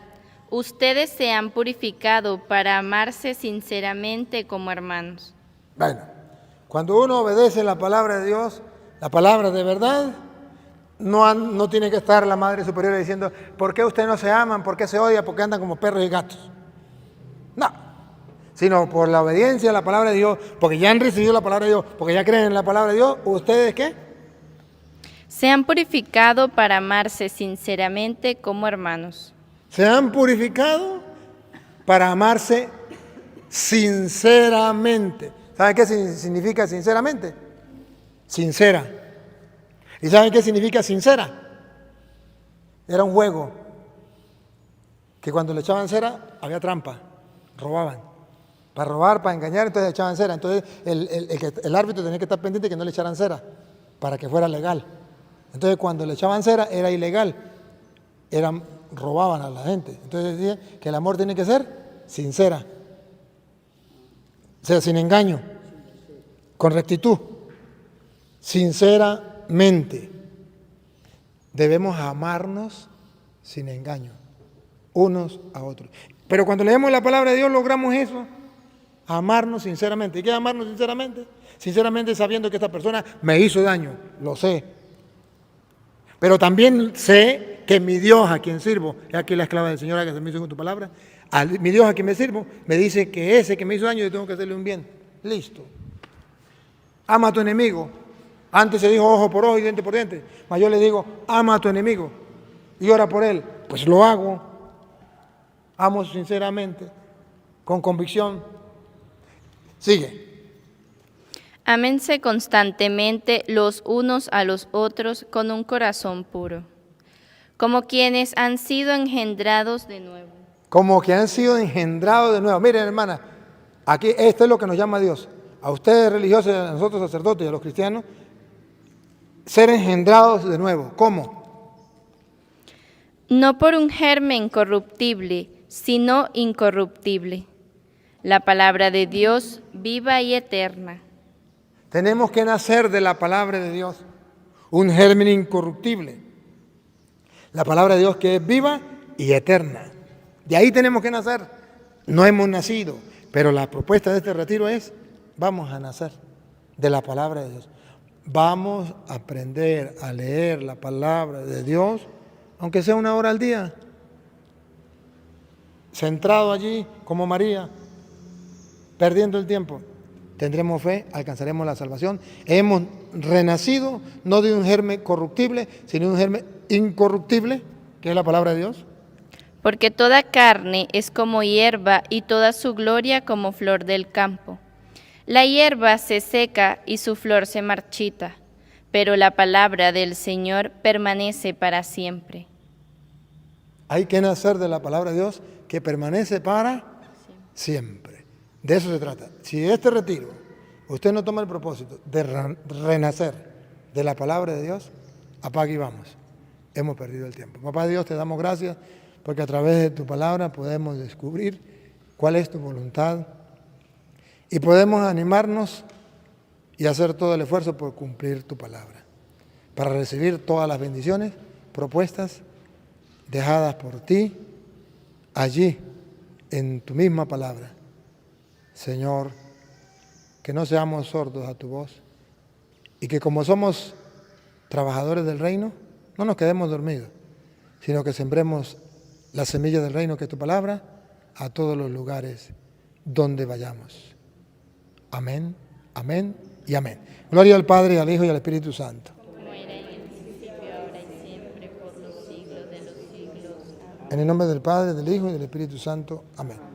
ustedes se han purificado para amarse sinceramente como hermanos. Bueno, cuando uno obedece la palabra de Dios, la palabra de verdad, no tiene que estar la Madre Superiora diciendo, ¿por qué ustedes no se aman? ¿Por qué se odian? ¿Por qué andan como perros y gatos? No, sino por la obediencia a la palabra de Dios, porque ya han recibido la palabra de Dios, porque ya creen en la palabra de Dios, ¿ustedes qué? Se han purificado para amarse sinceramente como hermanos. Se han purificado para amarse sinceramente. ¿Saben qué significa sinceramente? Sincera. ¿Y saben qué significa sincera? Era un juego que cuando le echaban cera había trampa, robaban. Para robar, para engañar, entonces le echaban cera. Entonces el árbitro tenía que estar pendiente que no le echaran cera para que fuera legal. Entonces cuando le echaban cera era ilegal, robaban a la gente. Entonces decía que el amor tiene que ser sincera, o sea, sin engaño, con rectitud, sinceramente. Debemos amarnos sin engaño, unos a otros. Pero cuando leemos la palabra de Dios logramos eso, amarnos sinceramente. ¿Y qué es amarnos sinceramente? Sinceramente sabiendo que esta persona me hizo daño, lo sé. Pero también sé que mi Dios a quien sirvo, es aquí la esclava del Señor a que se me hizo con tu palabra, mi Dios a quien me sirvo, me dice que ese que me hizo daño yo tengo que hacerle un bien. Listo. Ama a tu enemigo. Antes se dijo ojo por ojo y diente por diente. Mas yo le digo, ama a tu enemigo y ora por él. Pues lo hago. Amo sinceramente, con convicción. Sigue. Ámense constantemente los unos a los otros con un corazón puro, como quienes han sido engendrados de nuevo. Como que han sido engendrados de nuevo. Miren, hermana, aquí esto es lo que nos llama Dios. A ustedes religiosos, a nosotros sacerdotes y a los cristianos, ser engendrados de nuevo. ¿Cómo? No por un germen corruptible, sino incorruptible. La palabra de Dios viva y eterna. Tenemos que nacer de la palabra de Dios, un germen incorruptible. La palabra de Dios que es viva y eterna. De ahí tenemos que nacer. No hemos nacido, pero la propuesta de este retiro es, vamos a nacer de la palabra de Dios. Vamos a aprender a leer la palabra de Dios, aunque sea 1 hora al día. Centrado allí, como María, perdiendo el tiempo. Tendremos fe, alcanzaremos la salvación. Hemos renacido no de un germen corruptible, sino de un germen incorruptible, que es la palabra de Dios. Porque toda carne es como hierba y toda su gloria como flor del campo. La hierba se seca y su flor se marchita, pero la palabra del Señor permanece para siempre. Hay que nacer de la palabra de Dios que permanece para siempre. De eso se trata. Si este retiro usted no toma el propósito de renacer de la palabra de Dios, apague y vamos. Hemos perdido el tiempo. Papá Dios, te damos gracias porque a través de tu palabra podemos descubrir cuál es tu voluntad y podemos animarnos y hacer todo el esfuerzo por cumplir tu palabra, para recibir todas las bendiciones propuestas dejadas por ti allí en tu misma palabra. Señor, que no seamos sordos a tu voz y que como somos trabajadores del reino, no nos quedemos dormidos, sino que sembremos la semilla del reino, que es tu palabra, a todos los lugares donde vayamos. Amén, amén y amén. Gloria al Padre, al Hijo y al Espíritu Santo. Como era en el principio, ahora y siempre, por los siglos de los siglos. Amén. En el nombre del Padre, del Hijo y del Espíritu Santo. Amén.